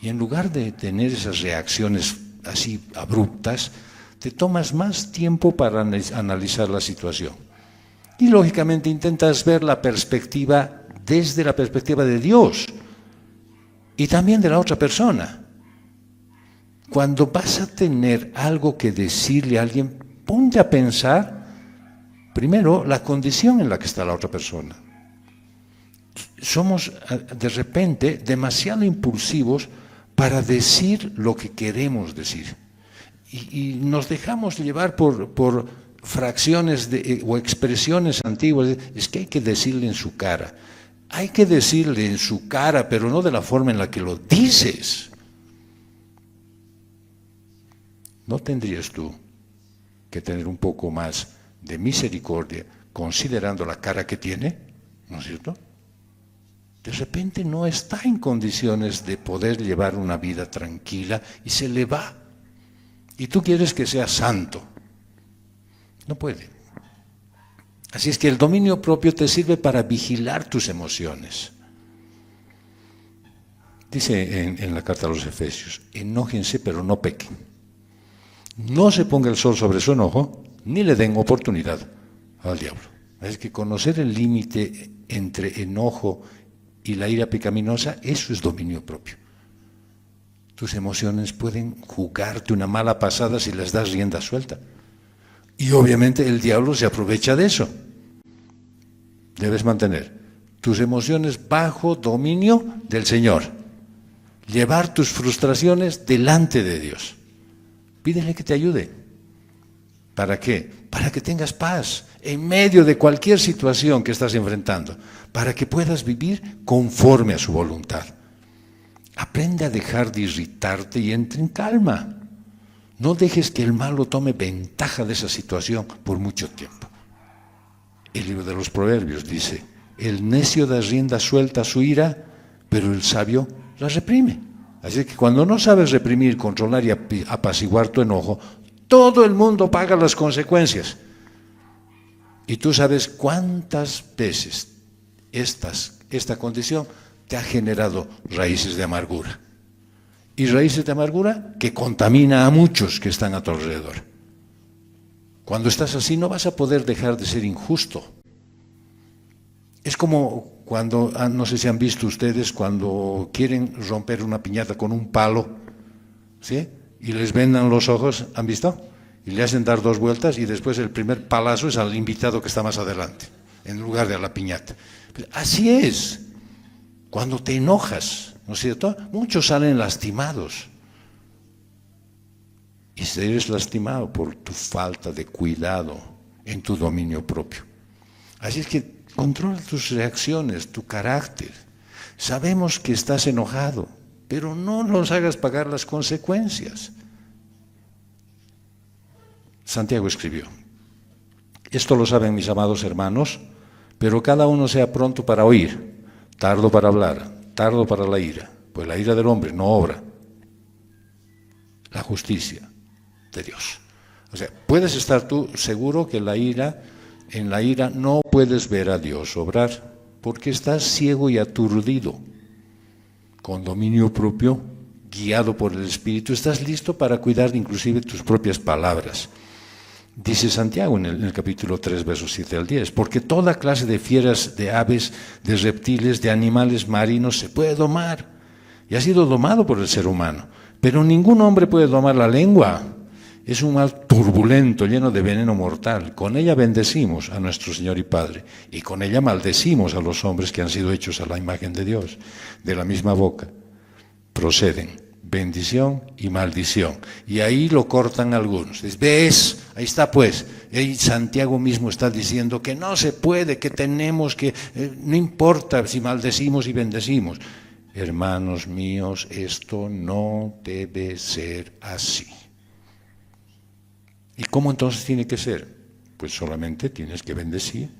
Y en lugar de tener esas reacciones así abruptas, te tomas más tiempo para analizar la situación. Y lógicamente intentas ver la perspectiva desde la perspectiva de Dios y también de la otra persona. Cuando vas a tener algo que decirle a alguien, ponte a pensar primero la condición en la que está la otra persona. Somos de repente demasiado impulsivos para decir lo que queremos decir y nos dejamos llevar por fracciones o expresiones antiguas. Es que hay que decirle en su cara. Hay que decirle en su cara, pero no de la forma en la que lo dices. ¿No tendrías tú que tener un poco más de misericordia considerando la cara que tiene? ¿No es cierto? De repente no está en condiciones de poder llevar una vida tranquila y se le va. Y tú quieres que sea santo. No puede. Así es que el dominio propio te sirve para vigilar tus emociones. Dice en la carta a los Efesios, enójense pero no pequen. No se ponga el sol sobre su enojo, ni le den oportunidad al diablo. Es que conocer el límite entre enojo y la ira pecaminosa, eso es dominio propio. Tus emociones pueden jugarte una mala pasada si les das rienda suelta. Y obviamente el diablo se aprovecha de eso. Debes mantener tus emociones bajo dominio del Señor. Llevar tus frustraciones delante de Dios. Pídele que te ayude. ¿Para qué? Para que tengas paz en medio de cualquier situación que estás enfrentando. Para que puedas vivir conforme a su voluntad. Aprende a dejar de irritarte y entre en calma. No dejes que el malo tome ventaja de esa situación por mucho tiempo. El libro de los Proverbios dice, el necio da rienda suelta a su ira, pero el sabio la reprime. Así que cuando no sabes reprimir, controlar y apaciguar tu enojo, todo el mundo paga las consecuencias. Y tú sabes cuántas veces esta condición te ha generado raíces de amargura. Y raíces de amargura que contamina a muchos que están a tu alrededor. Cuando estás así no vas a poder dejar de ser injusto. Es como cuando, no sé si han visto ustedes, cuando quieren romper una piñata con un palo, ¿sí? Y les vendan los ojos, ¿han visto? Y le hacen dar 2 vueltas y después el primer palazo es al invitado que está más adelante, en lugar de a la piñata. Pero así es, cuando te enojas, ¿no es cierto? Muchos salen lastimados. Y si eres lastimado por tu falta de cuidado en tu dominio propio. Así es que controla tus reacciones, tu carácter. Sabemos que estás enojado, pero no nos hagas pagar las consecuencias. Santiago escribió, esto lo saben mis amados hermanos, pero cada uno sea pronto para oír, tardo para hablar, tardo para la ira, pues la ira del hombre no obra la justicia de Dios. O sea, puedes estar tú seguro que en la ira no puedes ver a Dios obrar, porque estás ciego y aturdido. Con dominio propio, guiado por el Espíritu, estás listo para cuidar de inclusive tus propias palabras. Dice Santiago en el capítulo 3, versos 7 al 10, porque toda clase de fieras, de aves, de reptiles, de animales marinos se puede domar, y ha sido domado por el ser humano, pero ningún hombre puede domar la lengua. Es un mal turbulento, lleno de veneno mortal. Con ella bendecimos a nuestro Señor y Padre, y con ella maldecimos a los hombres que han sido hechos a la imagen de Dios. De la misma boca proceden bendición y maldición. Y ahí lo cortan algunos. ¿Ves? Ahí está pues. Ahí Santiago mismo está diciendo que no se puede, que tenemos que, no importa si maldecimos y bendecimos. Hermanos míos, esto no debe ser así. ¿Y cómo entonces tiene que ser? Pues solamente tienes que bendecir,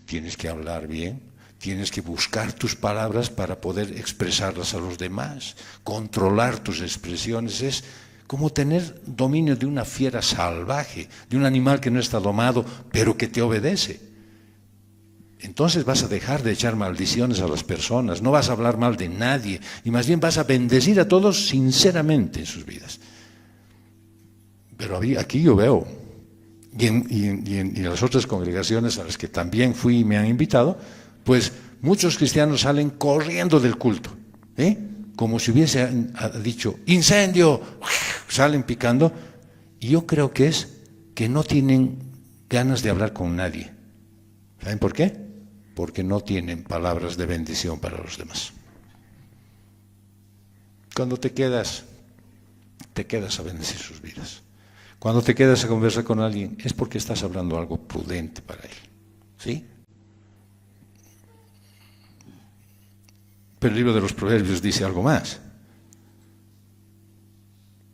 tienes que hablar bien, tienes que buscar tus palabras para poder expresarlas a los demás, controlar tus expresiones. Es como tener dominio de una fiera salvaje, de un animal que no está domado, pero que te obedece. Entonces vas a dejar de echar maldiciones a las personas, no vas a hablar mal de nadie, y más bien vas a bendecir a todos sinceramente en sus vidas. Pero aquí yo veo, y en las otras congregaciones a las que también fui y me han invitado, pues muchos cristianos salen corriendo del culto, como si hubiese dicho incendio, salen picando, y yo creo que es que no tienen ganas de hablar con nadie. ¿Saben por qué? Porque no tienen palabras de bendición para los demás. Cuando te quedas a bendecir sus vidas. Cuando te quedas a conversar con alguien, es porque estás hablando algo prudente para él. ¿Sí? Pero el libro de los Proverbios dice algo más.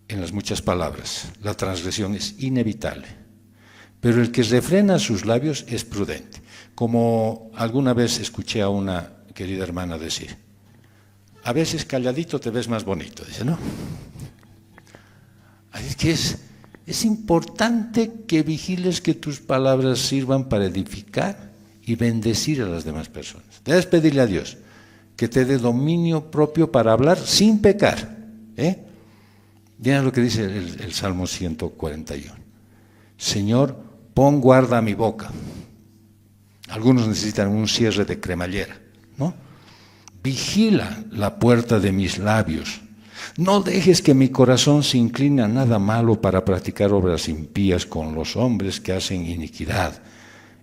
En las muchas palabras, la transgresión es inevitable. Pero el que refrena sus labios es prudente. Como alguna vez escuché a una querida hermana decir, a veces calladito te ves más bonito, dice, ¿no? Así que es importante que vigiles que tus palabras sirvan para edificar y bendecir a las demás personas. Debes pedirle a Dios que te dé dominio propio para hablar sin pecar. Miren lo que dice el Salmo 141. Señor, pon guarda a mi boca. Algunos necesitan un cierre de cremallera, ¿no? Vigila la puerta de mis labios. No dejes que mi corazón se incline a nada malo para practicar obras impías con los hombres que hacen iniquidad,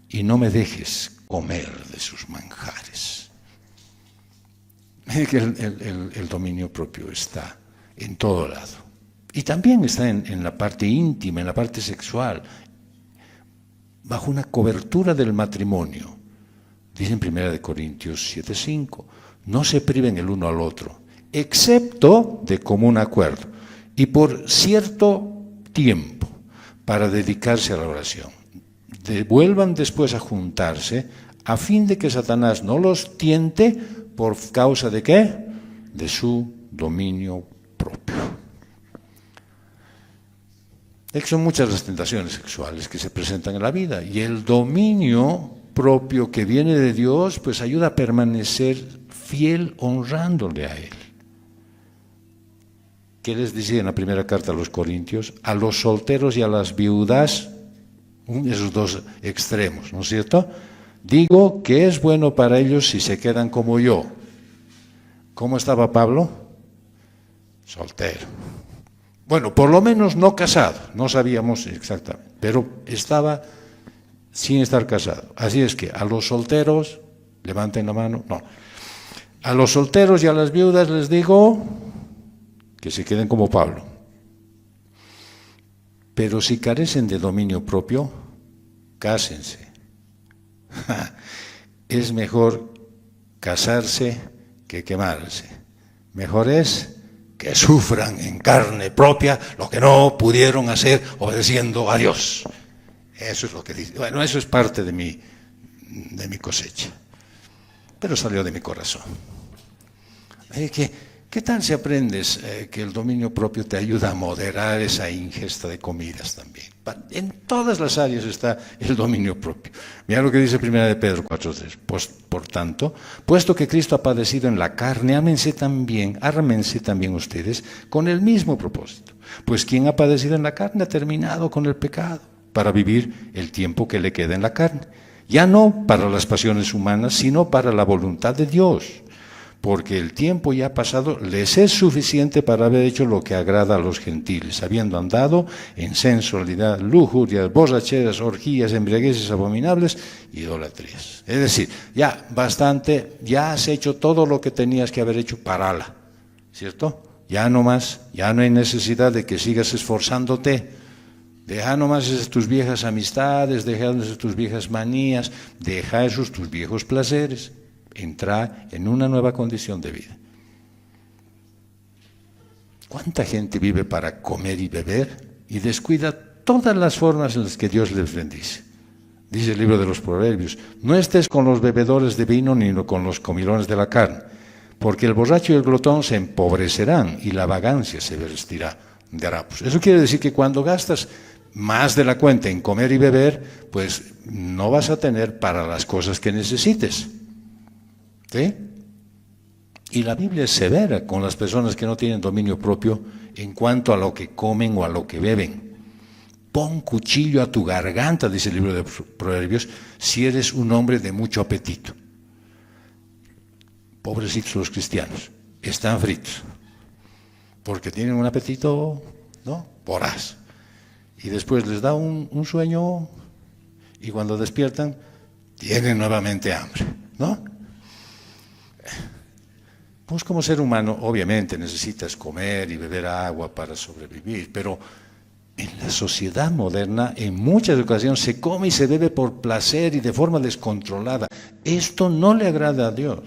y no me dejes comer de sus manjares. El dominio propio está en todo lado. Y también está en la parte íntima, en la parte sexual, bajo una cobertura del matrimonio. Dice en 1 Corintios 7:5, no se priven el uno al otro, excepto de común acuerdo, y por cierto tiempo, para dedicarse a la oración. Vuelvan después a juntarse, a fin de que Satanás no los tiente por causa de ¿qué? De su dominio propio. Son muchas las tentaciones sexuales que se presentan en la vida, y el dominio propio que viene de Dios, pues ayuda a permanecer fiel honrándole a Él. ¿Qué les decía en la primera carta a los Corintios? A los solteros y a las viudas, esos dos extremos, ¿no es cierto? Digo que es bueno para ellos si se quedan como yo. ¿Cómo estaba Pablo? Soltero. Bueno, por lo menos no casado, no sabíamos exactamente, pero estaba sin estar casado. Así es que a los solteros, levanten la mano, no. A los solteros y a las viudas les digo que se queden como Pablo. Pero si carecen de dominio propio, cásense. Es mejor casarse que quemarse. Mejor es que sufran en carne propia lo que no pudieron hacer obedeciendo a Dios. Eso es lo que dice. Bueno, eso es parte de mi cosecha, pero salió de mi corazón. Es que ¿Qué tal si aprendes que el dominio propio te ayuda a moderar esa ingesta de comidas también? En todas las áreas está el dominio propio. Mira lo que dice 1 de Pedro 4:3. Pues, por tanto, puesto que Cristo ha padecido en la carne, ármense también ustedes con el mismo propósito. Pues quien ha padecido en la carne ha terminado con el pecado, para vivir el tiempo que le queda en la carne. Ya no para las pasiones humanas, sino para la voluntad de Dios. Porque el tiempo ya pasado les es suficiente para haber hecho lo que agrada a los gentiles, habiendo andado en sensualidad, lujurias, borracheras, orgías, embriagueces abominables, idolatrías. Es decir, ya bastante, ya has hecho todo lo que tenías que haber hecho, parala, ¿cierto? Ya no más, ya no hay necesidad de que sigas esforzándote. Deja nomás tus viejas amistades, deja tus viejas manías, deja esos tus viejos placeres. Entra en una nueva condición de vida. ¿Cuánta gente vive para comer y beber y descuida todas las formas en las que Dios les bendice? Dice el libro de los Proverbios: no estés con los bebedores de vino ni con los comilones de la carne, porque el borracho y el glotón se empobrecerán y la vagancia se vestirá de harapos. Eso quiere decir que cuando gastas más de la cuenta en comer y beber, pues no vas a tener para las cosas que necesites. ¿Sí? Y la Biblia es severa con las personas que no tienen dominio propio en cuanto a lo que comen o a lo que beben. Pon cuchillo a tu garganta, dice el libro de Proverbios, si eres un hombre de mucho apetito. Pobrecitos los cristianos, están fritos, porque tienen un apetito, ¿no?, voraz. Y después les da un sueño y cuando despiertan tienen nuevamente hambre, ¿no? Pues como ser humano, obviamente necesitas comer y beber agua para sobrevivir, pero en la sociedad moderna, en muchas ocasiones, se come y se bebe por placer y de forma descontrolada. Esto no le agrada a Dios.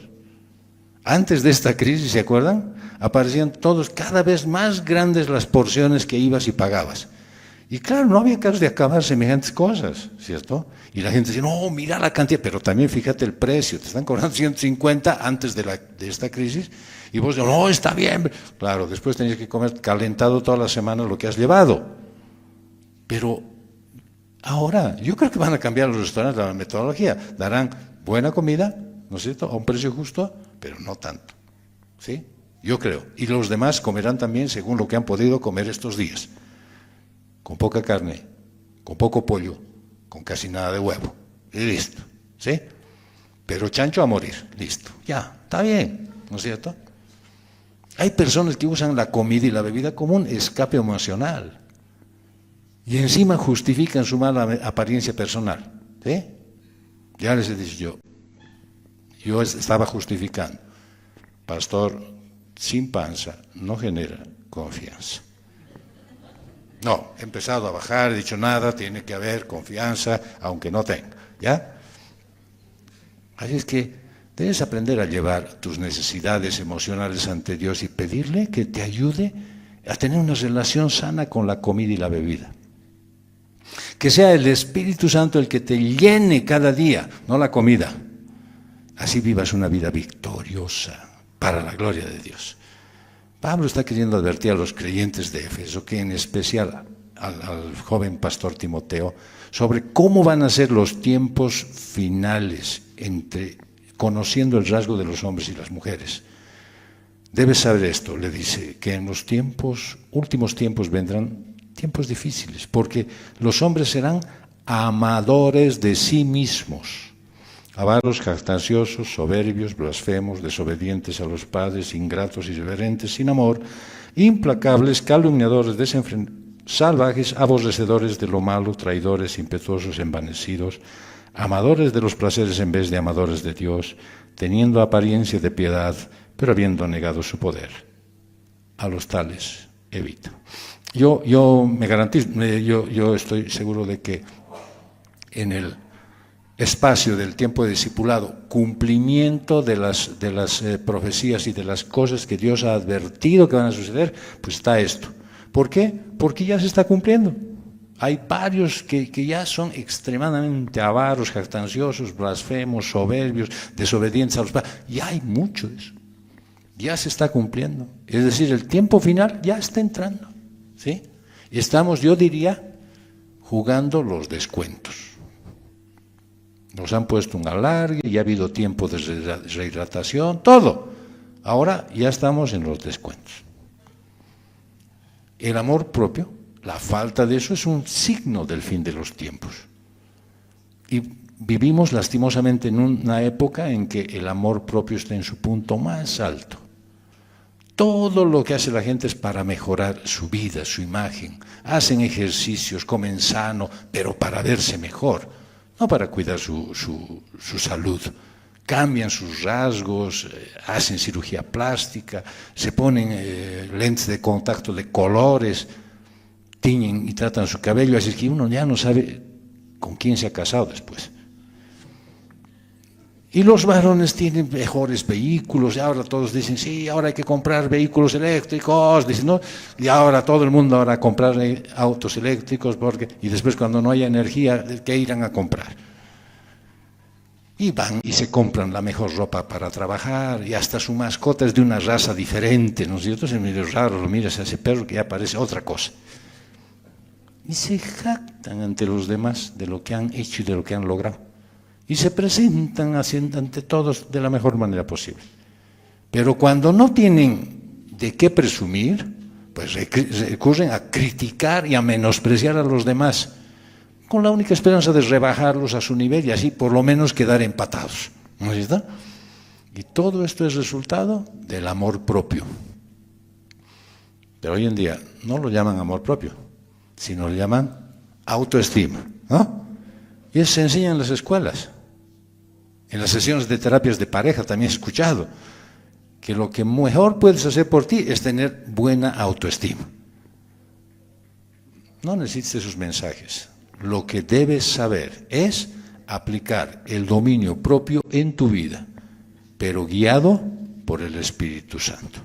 Antes de esta crisis, ¿se acuerdan? Aparecían todos cada vez más grandes las porciones que ibas y pagabas. Y claro, no había caso de acabar semejantes cosas, ¿cierto? Y la gente decía, no, mira la cantidad, pero también fíjate el precio, te están cobrando 150 antes de esta crisis, y vos dices, no, está bien. Claro, después tenías que comer calentado toda la semana lo que has llevado. Pero ahora, yo creo que van a cambiar los restaurantes la metodología, darán buena comida, ¿no es cierto?, a un precio justo, pero no tanto, ¿sí? Yo creo. Y los demás comerán también según lo que han podido comer estos días. Con poca carne, con poco pollo, con casi nada de huevo, y listo, ¿sí? Pero chancho a morir, listo, ya, está bien, ¿no es cierto? Hay personas que usan la comida y la bebida como un escape emocional, y encima justifican su mala apariencia personal, ¿sí? Ya les he dicho yo estaba justificando, pastor, sin panza no genera confianza. No, he empezado a bajar, he dicho nada, tiene que haber confianza, aunque no tenga, ¿ya? Así es que debes aprender a llevar tus necesidades emocionales ante Dios y pedirle que te ayude a tener una relación sana con la comida y la bebida. Que sea el Espíritu Santo el que te llene cada día, no la comida. Así vivas una vida victoriosa para la gloria de Dios. Pablo está queriendo advertir a los creyentes de Éfeso, que en especial al joven pastor Timoteo, sobre cómo van a ser los tiempos finales, conociendo el rasgo de los hombres y las mujeres. Debes saber esto, le dice, que en los últimos tiempos vendrán tiempos difíciles, porque los hombres serán amadores de sí mismos, avaros, jactanciosos, soberbios, blasfemos, desobedientes a los padres, ingratos, irreverentes, sin amor, implacables, calumniadores, salvajes, aborrecedores de lo malo, traidores, impetuosos, envanecidos, amadores de los placeres en vez de amadores de Dios, teniendo apariencia de piedad, pero habiendo negado su poder. A los tales evita. Yo me garantizo, yo estoy seguro de que en el espacio del tiempo de discipulado, cumplimiento de las profecías y de las cosas que Dios ha advertido que van a suceder, pues está esto. ¿Por qué? Porque ya se está cumpliendo. Hay varios que ya son extremadamente avaros, jactanciosos, blasfemos, soberbios, desobedientes a los padres. Ya hay mucho de eso. ya se está cumpliendo. Es decir, el tiempo final ya está entrando, ¿sí? Y estamos, yo diría, jugando los descuentos. Nos han puesto un alargue, ya ha habido tiempo de rehidratación, todo. Ahora ya estamos en los descuentos. El amor propio, la falta de eso es un signo del fin de los tiempos. Y vivimos lastimosamente en una época en que el amor propio está en su punto más alto. Todo lo que hace la gente es para mejorar su vida, su imagen. Hacen ejercicios, comen sano, pero para verse mejor, no para cuidar su salud. Cambian sus rasgos, hacen cirugía plástica, se ponen lentes de contacto de colores, tiñen y tratan su cabello, así que uno ya no sabe con quién se ha casado después. Y los varones tienen mejores vehículos, y ahora todos dicen, sí, ahora hay que comprar vehículos eléctricos, dicen, ¿no? Y ahora todo el mundo ahora a comprar autos eléctricos, y después cuando no haya energía, ¿qué irán a comprar? Y van y se compran la mejor ropa para trabajar, y hasta su mascota es de una raza diferente, ¿no es cierto? Es medio raro, lo miras a ese perro que ya parece otra cosa. Y se jactan ante los demás de lo que han hecho y de lo que han logrado. Y se presentan ante todos de la mejor manera posible. Pero cuando no tienen de qué presumir, pues recurren a criticar y a menospreciar a los demás, con la única esperanza de rebajarlos a su nivel y así por lo menos quedar empatados. ¿No es cierto? Y todo esto es resultado del amor propio. Pero hoy en día no lo llaman amor propio, sino lo llaman autoestima, ¿no? Y eso se enseña en las escuelas. En las sesiones de terapias de pareja también he escuchado que lo que mejor puedes hacer por ti es tener buena autoestima. No necesitas esos mensajes. Lo que debes saber es aplicar el dominio propio en tu vida, pero guiado por el Espíritu Santo.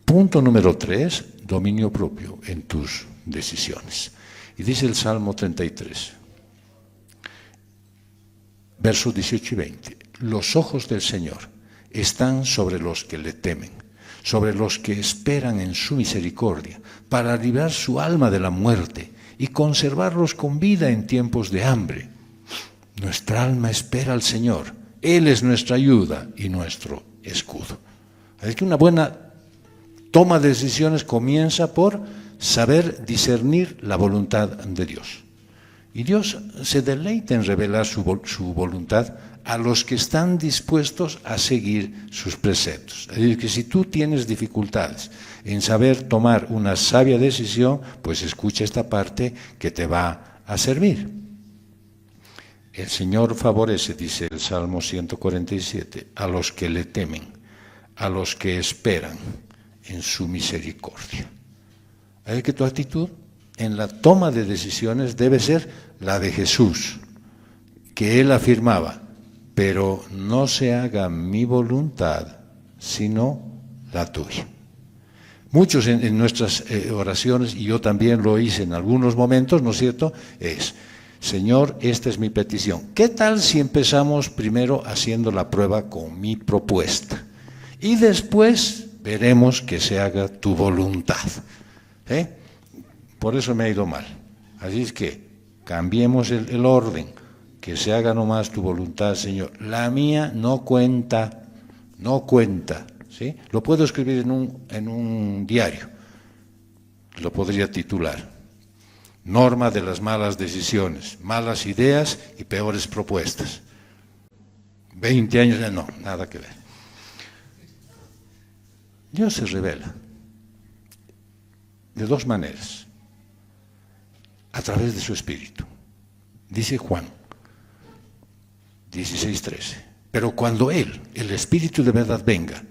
Punto número 3, dominio propio en tus decisiones. Y dice el Salmo 33. Versos 18 y 20. Los ojos del Señor están sobre los que le temen, sobre los que esperan en su misericordia, para librar su alma de la muerte y conservarlos con vida en tiempos de hambre. Nuestra alma espera al Señor. Él es nuestra ayuda y nuestro escudo. Es que una buena toma de decisiones comienza por saber discernir la voluntad de Dios. Y Dios se deleita en revelar su voluntad a los que están dispuestos a seguir sus preceptos. Es decir, que si tú tienes dificultades en saber tomar una sabia decisión, pues escucha esta parte que te va a servir. El Señor favorece, dice el Salmo 147, a los que le temen, a los que esperan en su misericordia. Es que tu actitud en la toma de decisiones debe ser la de Jesús, que Él afirmaba, pero no se haga mi voluntad, sino la tuya. Muchos en nuestras oraciones, y yo también lo hice en algunos momentos, ¿no es cierto?, es, Señor, esta es mi petición. ¿Qué tal si empezamos primero haciendo la prueba con mi propuesta? Y después veremos que se haga tu voluntad. Por eso me ha ido mal. Así es que cambiemos el orden, que se haga nomás tu voluntad, Señor. La mía no cuenta, no cuenta. ¿Sí? Lo puedo escribir en un diario, lo podría titular: Norma de las malas decisiones, malas ideas y peores propuestas. 20 años, no, nada que ver. Dios se revela de dos maneras: a través de su Espíritu. Dice Juan 16:13, pero cuando Él, el Espíritu de verdad, venga,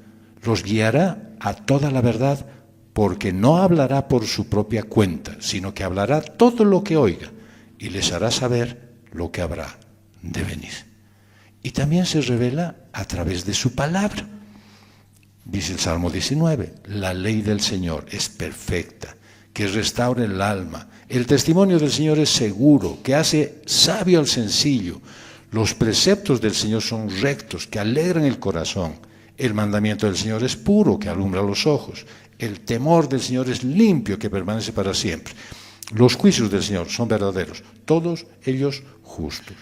los guiará a toda la verdad, porque no hablará por su propia cuenta, sino que hablará todo lo que oiga y les hará saber lo que habrá de venir. Y también se revela a través de su palabra. Dice el Salmo 19, la ley del Señor es perfecta, que restaura el alma. El testimonio del Señor es seguro, que hace sabio al sencillo. Los preceptos del Señor son rectos, que alegran el corazón. El mandamiento del Señor es puro, que alumbra los ojos. El temor del Señor es limpio, que permanece para siempre. Los juicios del Señor son verdaderos, todos ellos justos.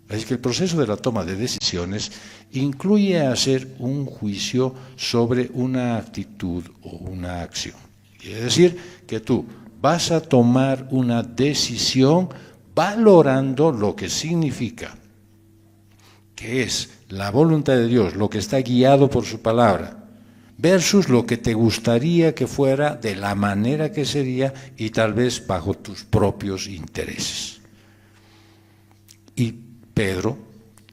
Así que el proceso de la toma de decisiones incluye hacer un juicio sobre una actitud o una acción. Quiere decir que tú vas a tomar una decisión valorando lo que significa, que es la voluntad de Dios, lo que está guiado por su palabra, versus lo que te gustaría que fuera, de la manera que sería y tal vez bajo tus propios intereses. Y Pedro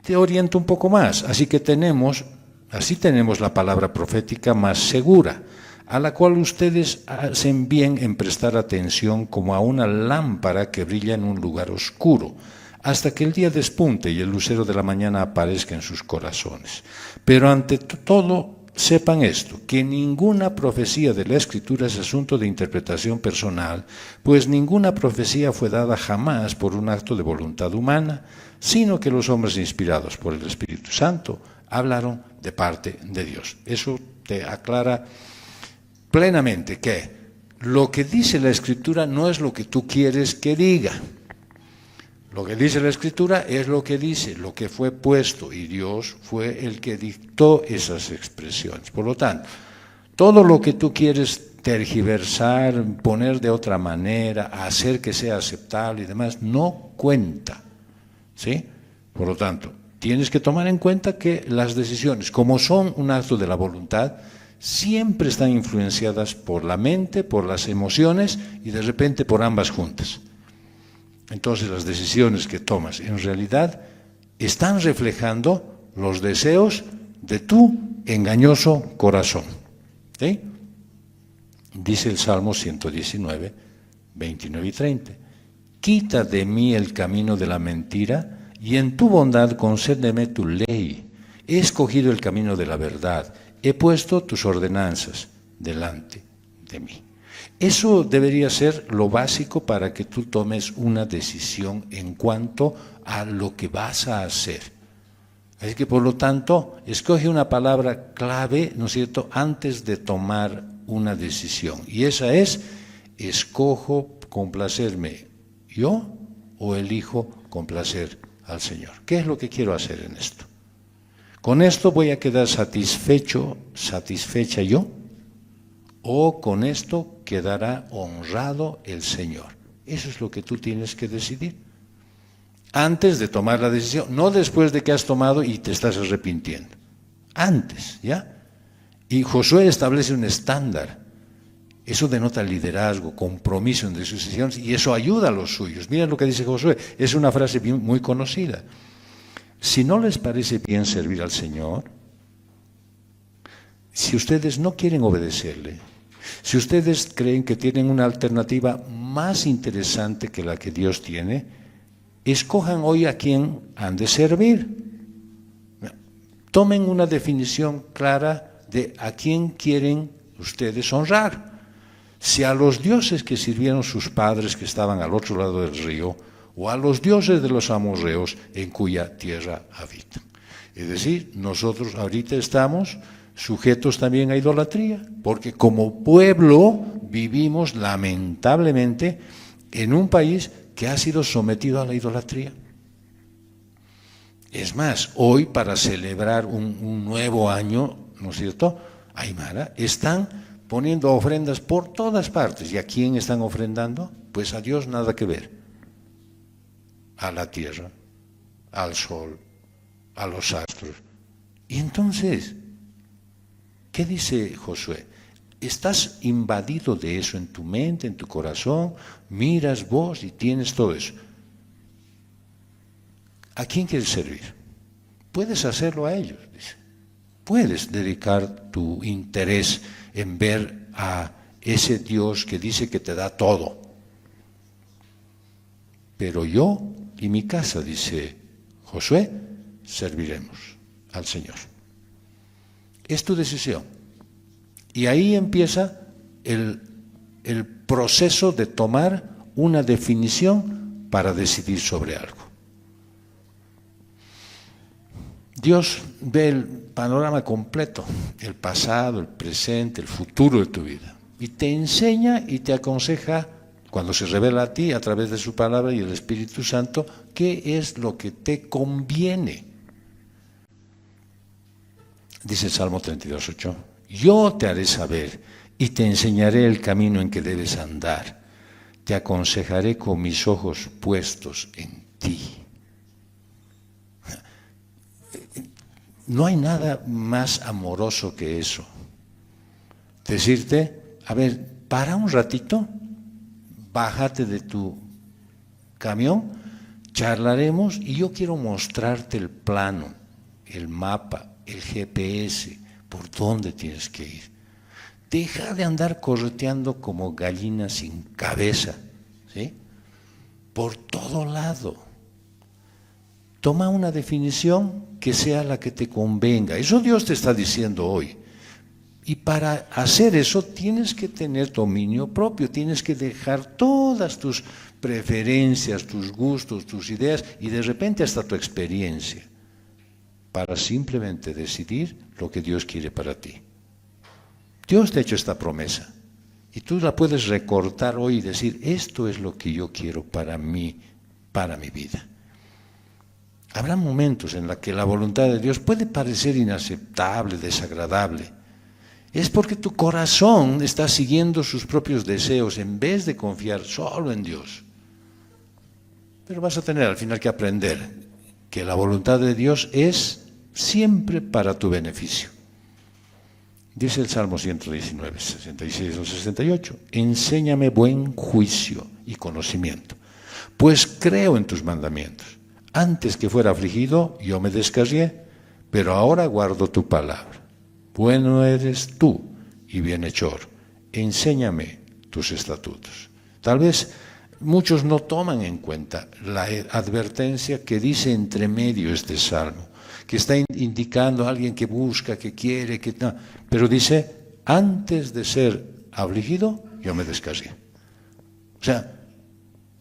te orienta un poco más, así tenemos la palabra profética más segura, a la cual ustedes hacen bien en prestar atención como a una lámpara que brilla en un lugar oscuro, hasta que el día despunte y el lucero de la mañana aparezca en sus corazones. Pero ante todo, sepan esto, que ninguna profecía de la Escritura es asunto de interpretación personal, pues ninguna profecía fue dada jamás por un acto de voluntad humana, sino que los hombres inspirados por el Espíritu Santo hablaron de parte de Dios. Eso te aclara plenamente que lo que dice la Escritura no es lo que tú quieres que diga. Lo que dice la Escritura es lo que dice, lo que fue puesto, y Dios fue el que dictó esas expresiones. Por lo tanto, todo lo que tú quieres tergiversar, poner de otra manera, hacer que sea aceptable y demás, no cuenta, ¿sí? Por lo tanto, tienes que tomar en cuenta que las decisiones, como son un acto de la voluntad, siempre están influenciadas por la mente, por las emociones y de repente por ambas juntas. Entonces las decisiones que tomas en realidad están reflejando los deseos de tu engañoso corazón. ¿Sí? Dice el Salmo 119, 29 y 30. Quita de mí el camino de la mentira y en tu bondad concédeme tu ley. He escogido el camino de la verdad, he puesto tus ordenanzas delante de mí. Eso debería ser lo básico para que tú tomes una decisión en cuanto a lo que vas a hacer. Así que, por lo tanto, escoge una palabra clave, ¿no es cierto?, antes de tomar una decisión. Y esa es, escojo complacerme yo o elijo complacer al Señor. ¿Qué es lo que quiero hacer en esto? ¿Con esto voy a quedar satisfecho, satisfecha yo? ¿O con esto quedará honrado el Señor? Eso es lo que tú tienes que decidir. Antes de tomar la decisión, no después de que has tomado y te estás arrepintiendo. Antes, ¿ya? Y Josué establece un estándar. Eso denota liderazgo, compromiso entre sus decisiones y eso ayuda a los suyos. Miren lo que dice Josué, es una frase muy conocida. Si no les parece bien servir al Señor, si ustedes no quieren obedecerle, si ustedes creen que tienen una alternativa más interesante que la que Dios tiene, escojan hoy a quién han de servir. Tomen una definición clara de a quién quieren ustedes honrar. Si a los dioses que sirvieron sus padres que estaban al otro lado del río, o a los dioses de los amorreos en cuya tierra habitan. Es decir, nosotros ahorita estamos sujetos también a idolatría, porque como pueblo vivimos lamentablemente en un país que ha sido sometido a la idolatría. Es más, hoy para celebrar un nuevo año, ¿no es cierto?, Aymara, están poniendo ofrendas por todas partes. ¿Y a quién están ofrendando? Pues a Dios nada que ver. A la tierra, al sol, a los astros. Y entonces, ¿qué dice Josué? ¿Estás invadido de eso en tu mente, en tu corazón? Miras vos y tienes todo eso. ¿A quién quieres servir? Puedes hacerlo a ellos, dice. Puedes dedicar tu interés en ver a ese Dios que dice que te da todo. Pero yo y mi casa, dice Josué, serviremos al Señor. Es tu decisión. Y ahí empieza el proceso de tomar una definición para decidir sobre algo. Dios ve panorama completo, el pasado, el presente, el futuro de tu vida. Y te enseña y te aconseja, cuando se revela a ti a través de su palabra y el Espíritu Santo, qué es lo que te conviene. Dice el Salmo 32:8, yo te haré saber y te enseñaré el camino en que debes andar. Te aconsejaré con mis ojos puestos en ti. No hay nada más amoroso que eso. Decirte, a ver, para un ratito, bájate de tu camión, charlaremos y yo quiero mostrarte el plano, el mapa, el GPS, por dónde tienes que ir. Deja de andar correteando como gallina sin cabeza, ¿sí? Por todo lado. Toma una definición que sea la que te convenga. Eso Dios te está diciendo hoy. Y para hacer eso tienes que tener dominio propio, tienes que dejar todas tus preferencias, tus gustos, tus ideas y de repente hasta tu experiencia para simplemente decidir lo que Dios quiere para ti. Dios te ha hecho esta promesa y tú la puedes recortar hoy y decir, esto es lo que yo quiero para mí, para mi vida. Habrá momentos en los que la voluntad de Dios puede parecer inaceptable, desagradable. Es porque tu corazón está siguiendo sus propios deseos en vez de confiar solo en Dios. Pero vas a tener al final que aprender que la voluntad de Dios es siempre para tu beneficio. Dice el Salmo 119, 66 o 68, enséñame buen juicio y conocimiento, pues creo en tus mandamientos. Antes que fuera afligido, yo me descarrié, pero ahora guardo tu palabra. Bueno eres tú y bienhechor, enséñame tus estatutos. Tal vez muchos no toman en cuenta la advertencia que dice entre medio este salmo, que está indicando a alguien que busca, que quiere, que no, pero dice, antes de ser afligido, yo me descarrié. O sea,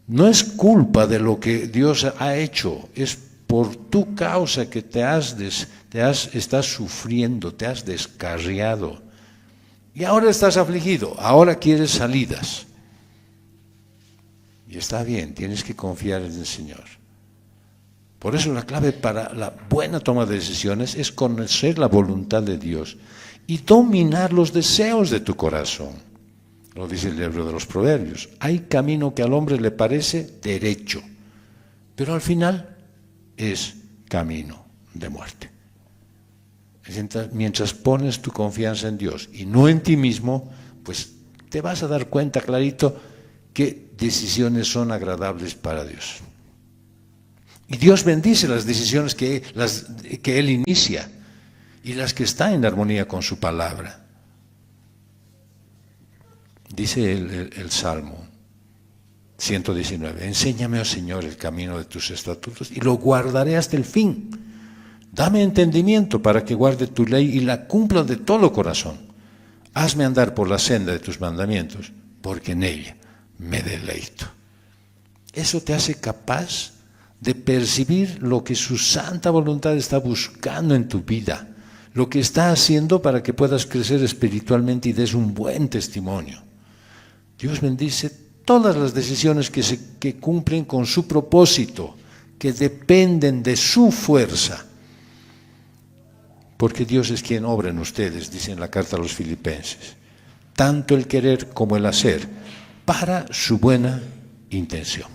no es culpa de lo que Dios ha hecho, es por tu causa que estás sufriendo, te has descarriado. Y ahora estás afligido, ahora quieres salidas. Y está bien, tienes que confiar en el Señor. Por eso la clave para la buena toma de decisiones es conocer la voluntad de Dios y dominar los deseos de tu corazón. Lo dice el libro de los Proverbios. Hay camino que al hombre le parece derecho, pero al final es camino de muerte. Mientras pones tu confianza en Dios y no en ti mismo, pues te vas a dar cuenta clarito qué decisiones son agradables para Dios. Y Dios bendice las decisiones que Él inicia y las que están en armonía con su palabra. Dice el Salmo 119, enséñame, oh Señor, el camino de tus estatutos y lo guardaré hasta el fin. Dame entendimiento para que guarde tu ley y la cumpla de todo corazón. Hazme andar por la senda de tus mandamientos, porque en ella me deleito. Eso te hace capaz de percibir lo que su santa voluntad está buscando en tu vida, lo que está haciendo para que puedas crecer espiritualmente y des un buen testimonio. Dios bendice todas las decisiones que cumplen con su propósito, que dependen de su fuerza. Porque Dios es quien obra en ustedes, dice en la carta a los Filipenses, tanto el querer como el hacer, para su buena intención.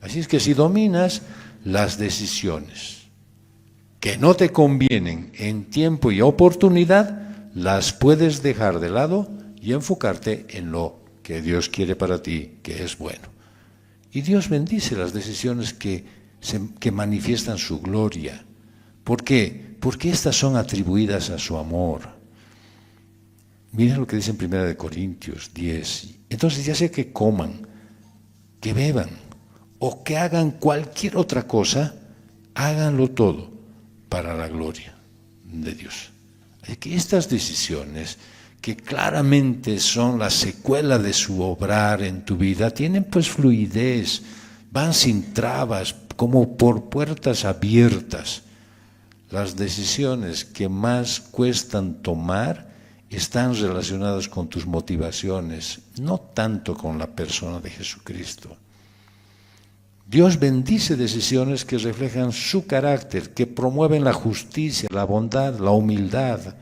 Así es que si dominas las decisiones que no te convienen en tiempo y oportunidad, las puedes dejar de lado y enfocarte en lo que Dios quiere para ti, que es bueno. Y Dios bendice las decisiones que manifiestan su gloria. ¿Por qué? Porque estas son atribuidas a su amor. Miren lo que dice en 1 Corintios 10. Entonces ya sea que coman, que beban o que hagan cualquier otra cosa, háganlo todo para la gloria de Dios. Así que estas decisiones, que claramente son la secuela de su obrar en tu vida, tienen pues fluidez, van sin trabas, como por puertas abiertas. las decisiones que más cuestan tomar están relacionadas con tus motivaciones, no tanto con la persona de Jesucristo. Dios bendice decisiones que reflejan su carácter, que promueven la justicia, la bondad, la humildad.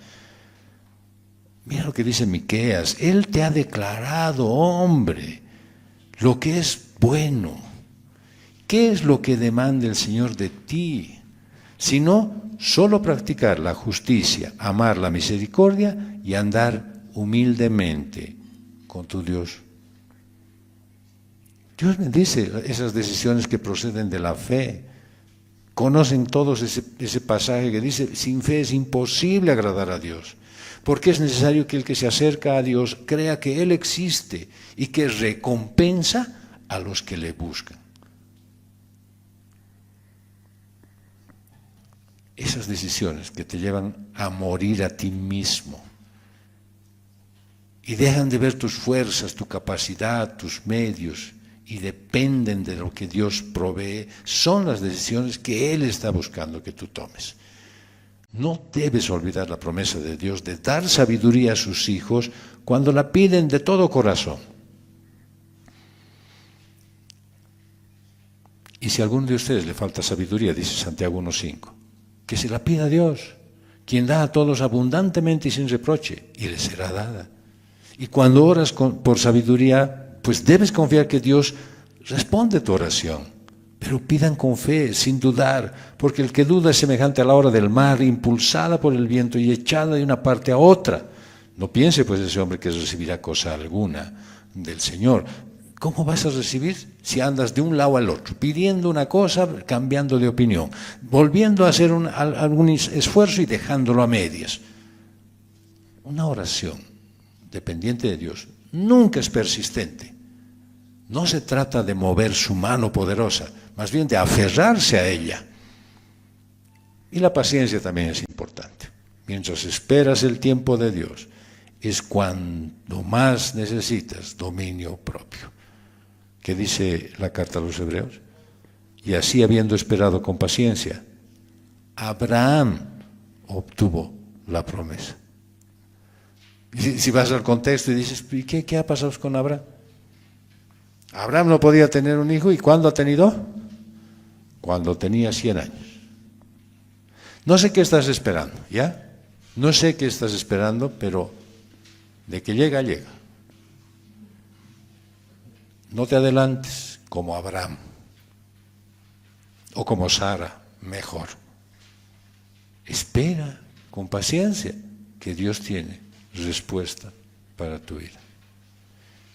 Mira lo que dice Miqueas: Él te ha declarado, hombre, lo que es bueno. ¿Qué es lo que demanda el Señor de ti? Sino solo practicar la justicia, amar la misericordia y andar humildemente con tu Dios. Dios bendice esas decisiones que proceden de la fe. Conocen todos ese pasaje que dice: sin fe es imposible agradar a Dios, porque es necesario que el que se acerca a Dios crea que Él existe y que recompensa a los que le buscan. Esas decisiones que te llevan a morir a ti mismo y dejan de ver tus fuerzas, tu capacidad, tus medios, y dependen de lo que Dios provee, son las decisiones que Él está buscando que tú tomes. No debes olvidar la promesa de Dios de dar sabiduría a sus hijos cuando la piden de todo corazón. Y si a alguno de ustedes le falta sabiduría, dice Santiago 1:5, que se la pida a Dios, quien da a todos abundantemente y sin reproche, y le será dada. Y cuando oras por sabiduría, pues debes confiar que Dios responde tu oración, pero pidan con fe, sin dudar, porque el que duda es semejante a la ola del mar, impulsada por el viento y echada de una parte a otra. No piense pues ese hombre que recibirá cosa alguna del Señor. ¿Cómo vas a recibir si andas de un lado al otro, pidiendo una cosa, cambiando de opinión, volviendo a hacer algún esfuerzo y dejándolo a medias? Una oración dependiente de Dios nunca es persistente. No se trata de mover su mano poderosa, más bien de aferrarse a ella. Y la paciencia también es importante. Mientras esperas el tiempo de Dios, es cuando más necesitas dominio propio. ¿Qué dice la carta a los Hebreos? Y así, habiendo esperado con paciencia, Abraham obtuvo la promesa. Y si vas al contexto y dices: ¿y qué ha pasado con Abraham? Abraham no podía tener un hijo, ¿y cuándo ha tenido? Cuando tenía 100 años. No sé qué estás esperando, ¿ya? No sé qué estás esperando, pero de que llega, llega. No te adelantes como Abraham o como Sara, mejor. Espera con paciencia que Dios tiene respuesta para tu vida.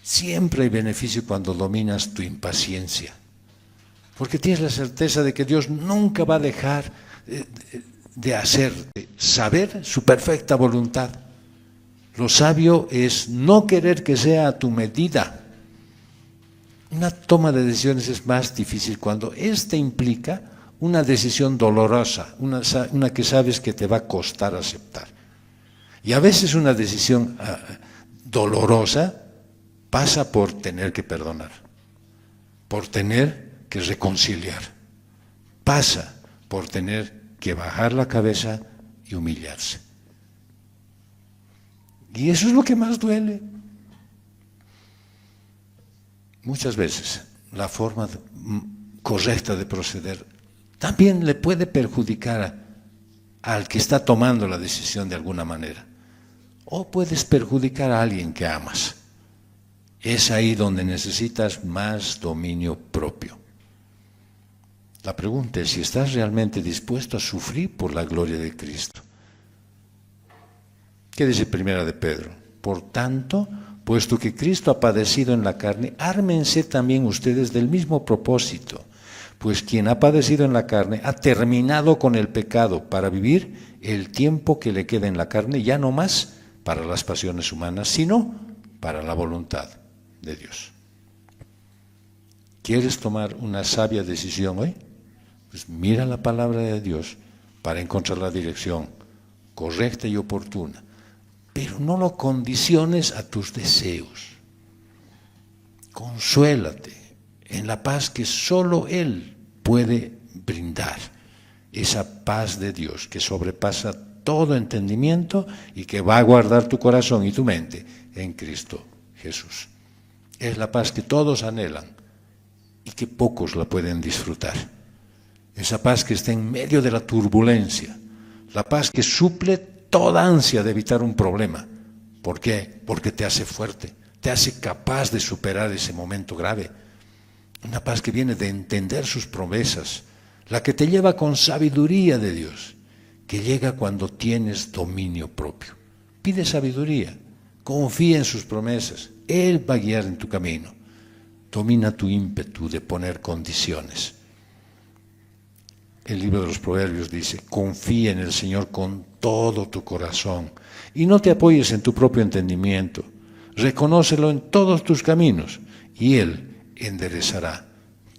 Siempre hay beneficio cuando dominas tu impaciencia, porque tienes la certeza de que Dios nunca va a dejar de hacerte saber su perfecta voluntad. Lo sabio es no querer que sea a tu medida. Una toma de decisiones es más difícil cuando ésta implica una decisión dolorosa, una que sabes que te va a costar aceptar. Y a veces una decisión dolorosa pasa por tener que perdonar, por tener que reconciliar, pasa por tener que bajar la cabeza y humillarse. Y eso es lo que más duele. Muchas veces la forma correcta de proceder también le puede perjudicar al que está tomando la decisión de alguna manera. O puedes perjudicar a alguien que amas. Es ahí donde necesitas más dominio propio. La pregunta es si estás realmente dispuesto a sufrir por la gloria de Cristo. ¿Qué dice Primera de Pedro? Por tanto, puesto que Cristo ha padecido en la carne, ármense también ustedes del mismo propósito, pues quien ha padecido en la carne ha terminado con el pecado para vivir el tiempo que le queda en la carne, ya no más para las pasiones humanas, sino para la voluntad de Dios. ¿Quieres tomar una sabia decisión hoy? Pues mira la palabra de Dios para encontrar la dirección correcta y oportuna, pero no lo condiciones a tus deseos. Consuélate en la paz que solo Él puede brindar esa paz de Dios que sobrepasa todo entendimiento y que va a guardar tu corazón y tu mente en Cristo Jesús. Es la paz que todos anhelan y que pocos la pueden disfrutar. Esa paz que está en medio de la turbulencia, la paz que suple toda ansia de evitar un problema. ¿Por qué? Porque te hace fuerte, te hace capaz de superar ese momento grave. Una paz que viene de entender sus promesas, la que te lleva con sabiduría de Dios, que llega cuando tienes dominio propio. Pide sabiduría, confía en sus promesas, Él va a guiar en tu camino. Domina tu ímpetu de poner condiciones. El libro de los Proverbios dice, confía en el Señor con todo tu corazón y no te apoyes en tu propio entendimiento. Reconócelo en todos tus caminos y Él enderezará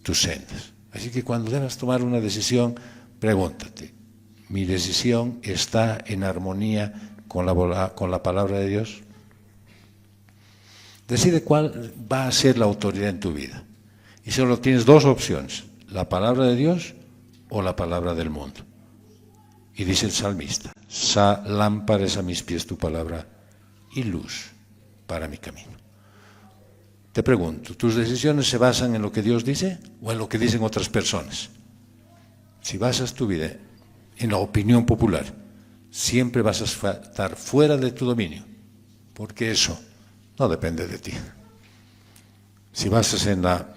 tus sendas. Así que cuando debas tomar una decisión, pregúntate, ¿mi decisión está en armonía con la palabra de Dios? Decide cuál va a ser la autoridad en tu vida. Y solo tienes dos opciones, la palabra de Dios o la palabra del mundo. Y dice el salmista, lámpara es a mis pies tu palabra y luz para mi camino. Te pregunto, ¿tus decisiones se basan en lo que Dios dice o en lo que dicen otras personas? Si basas tu vida en la opinión popular, siempre vas a estar fuera de tu dominio, porque eso no depende de ti. Si basas en la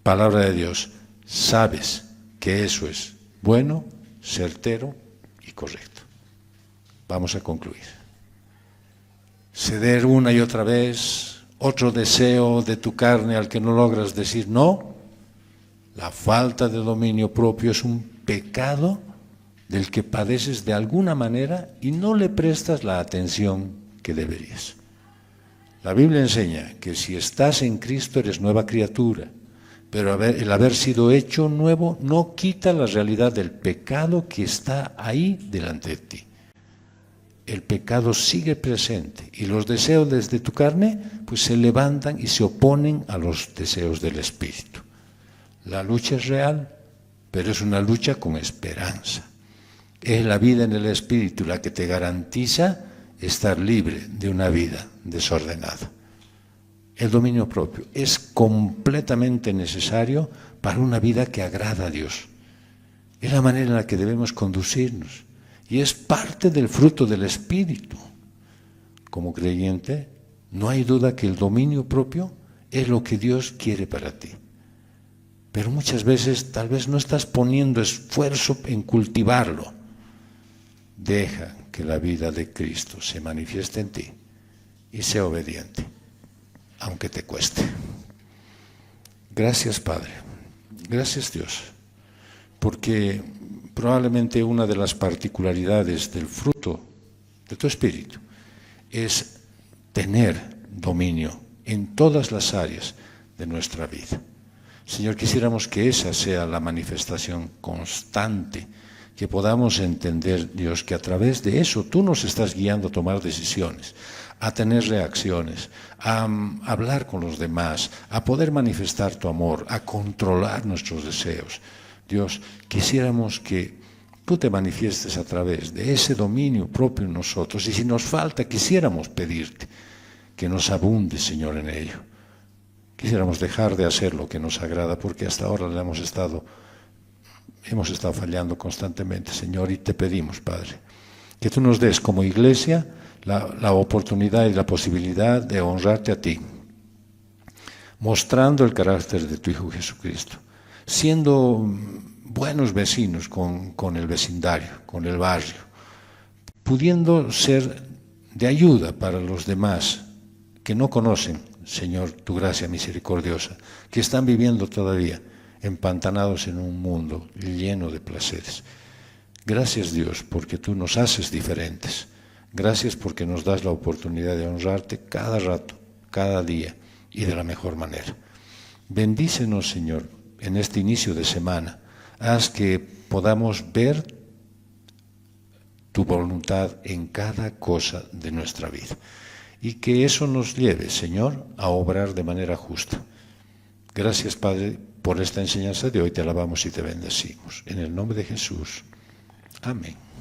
palabra de Dios, sabes que eso es bueno, certero y correcto. Vamos a concluir. Ceder una y otra vez, otro deseo de tu carne al que no logras decir no, la falta de dominio propio es un pecado del que padeces de alguna manera y no le prestas la atención que deberías. La Biblia enseña que si estás en Cristo eres nueva criatura, pero el haber sido hecho nuevo no quita la realidad del pecado que está ahí delante de ti. El pecado sigue presente y los deseos desde tu carne pues se levantan y se oponen a los deseos del Espíritu. La lucha es real, pero es una lucha con esperanza. Es la vida en el Espíritu la que te garantiza estar libre de una vida desordenada. El dominio propio es completamente necesario para una vida que agrada a Dios. Es la manera en la que debemos conducirnos y es parte del fruto del Espíritu. Como creyente, no hay duda que el dominio propio es lo que Dios quiere para ti. Pero muchas veces tal vez no estás poniendo esfuerzo en cultivarlo. Deja que la vida de Cristo se manifieste en ti y sea obediente, aunque te cueste. Gracias, Padre. Gracias, Dios, porque probablemente una de las particularidades del fruto de tu Espíritu es tener dominio en todas las áreas de nuestra vida. Señor, quisiéramos que esa sea la manifestación constante, que podamos entender, Dios, que a través de eso tú nos estás guiando a tomar decisiones, a tener reacciones, a hablar con los demás, a poder manifestar tu amor, a controlar nuestros deseos. Dios, quisiéramos que tú te manifiestes a través de ese dominio propio en nosotros, y si nos falta, quisiéramos pedirte que nos abunde, Señor, en ello. Quisiéramos dejar de hacer lo que nos agrada, porque hasta ahora hemos estado fallando constantemente, Señor, y te pedimos, Padre, que tú nos des como iglesia la oportunidad y la posibilidad de honrarte a ti, mostrando el carácter de tu Hijo Jesucristo, siendo buenos vecinos con el vecindario, con el barrio, pudiendo ser de ayuda para los demás que no conocen, Señor, tu gracia misericordiosa, que están viviendo todavía empantanados en un mundo lleno de placeres. Gracias, Dios, porque tú nos haces diferentes. Gracias porque nos das la oportunidad de honrarte cada rato, cada día y de la mejor manera. Bendícenos, Señor, en este inicio de semana. Haz que podamos ver tu voluntad en cada cosa de nuestra vida. Y que eso nos lleve, Señor, a obrar de manera justa. Gracias, Padre, por esta enseñanza de hoy. Te alabamos y te bendecimos. En el nombre de Jesús. Amén.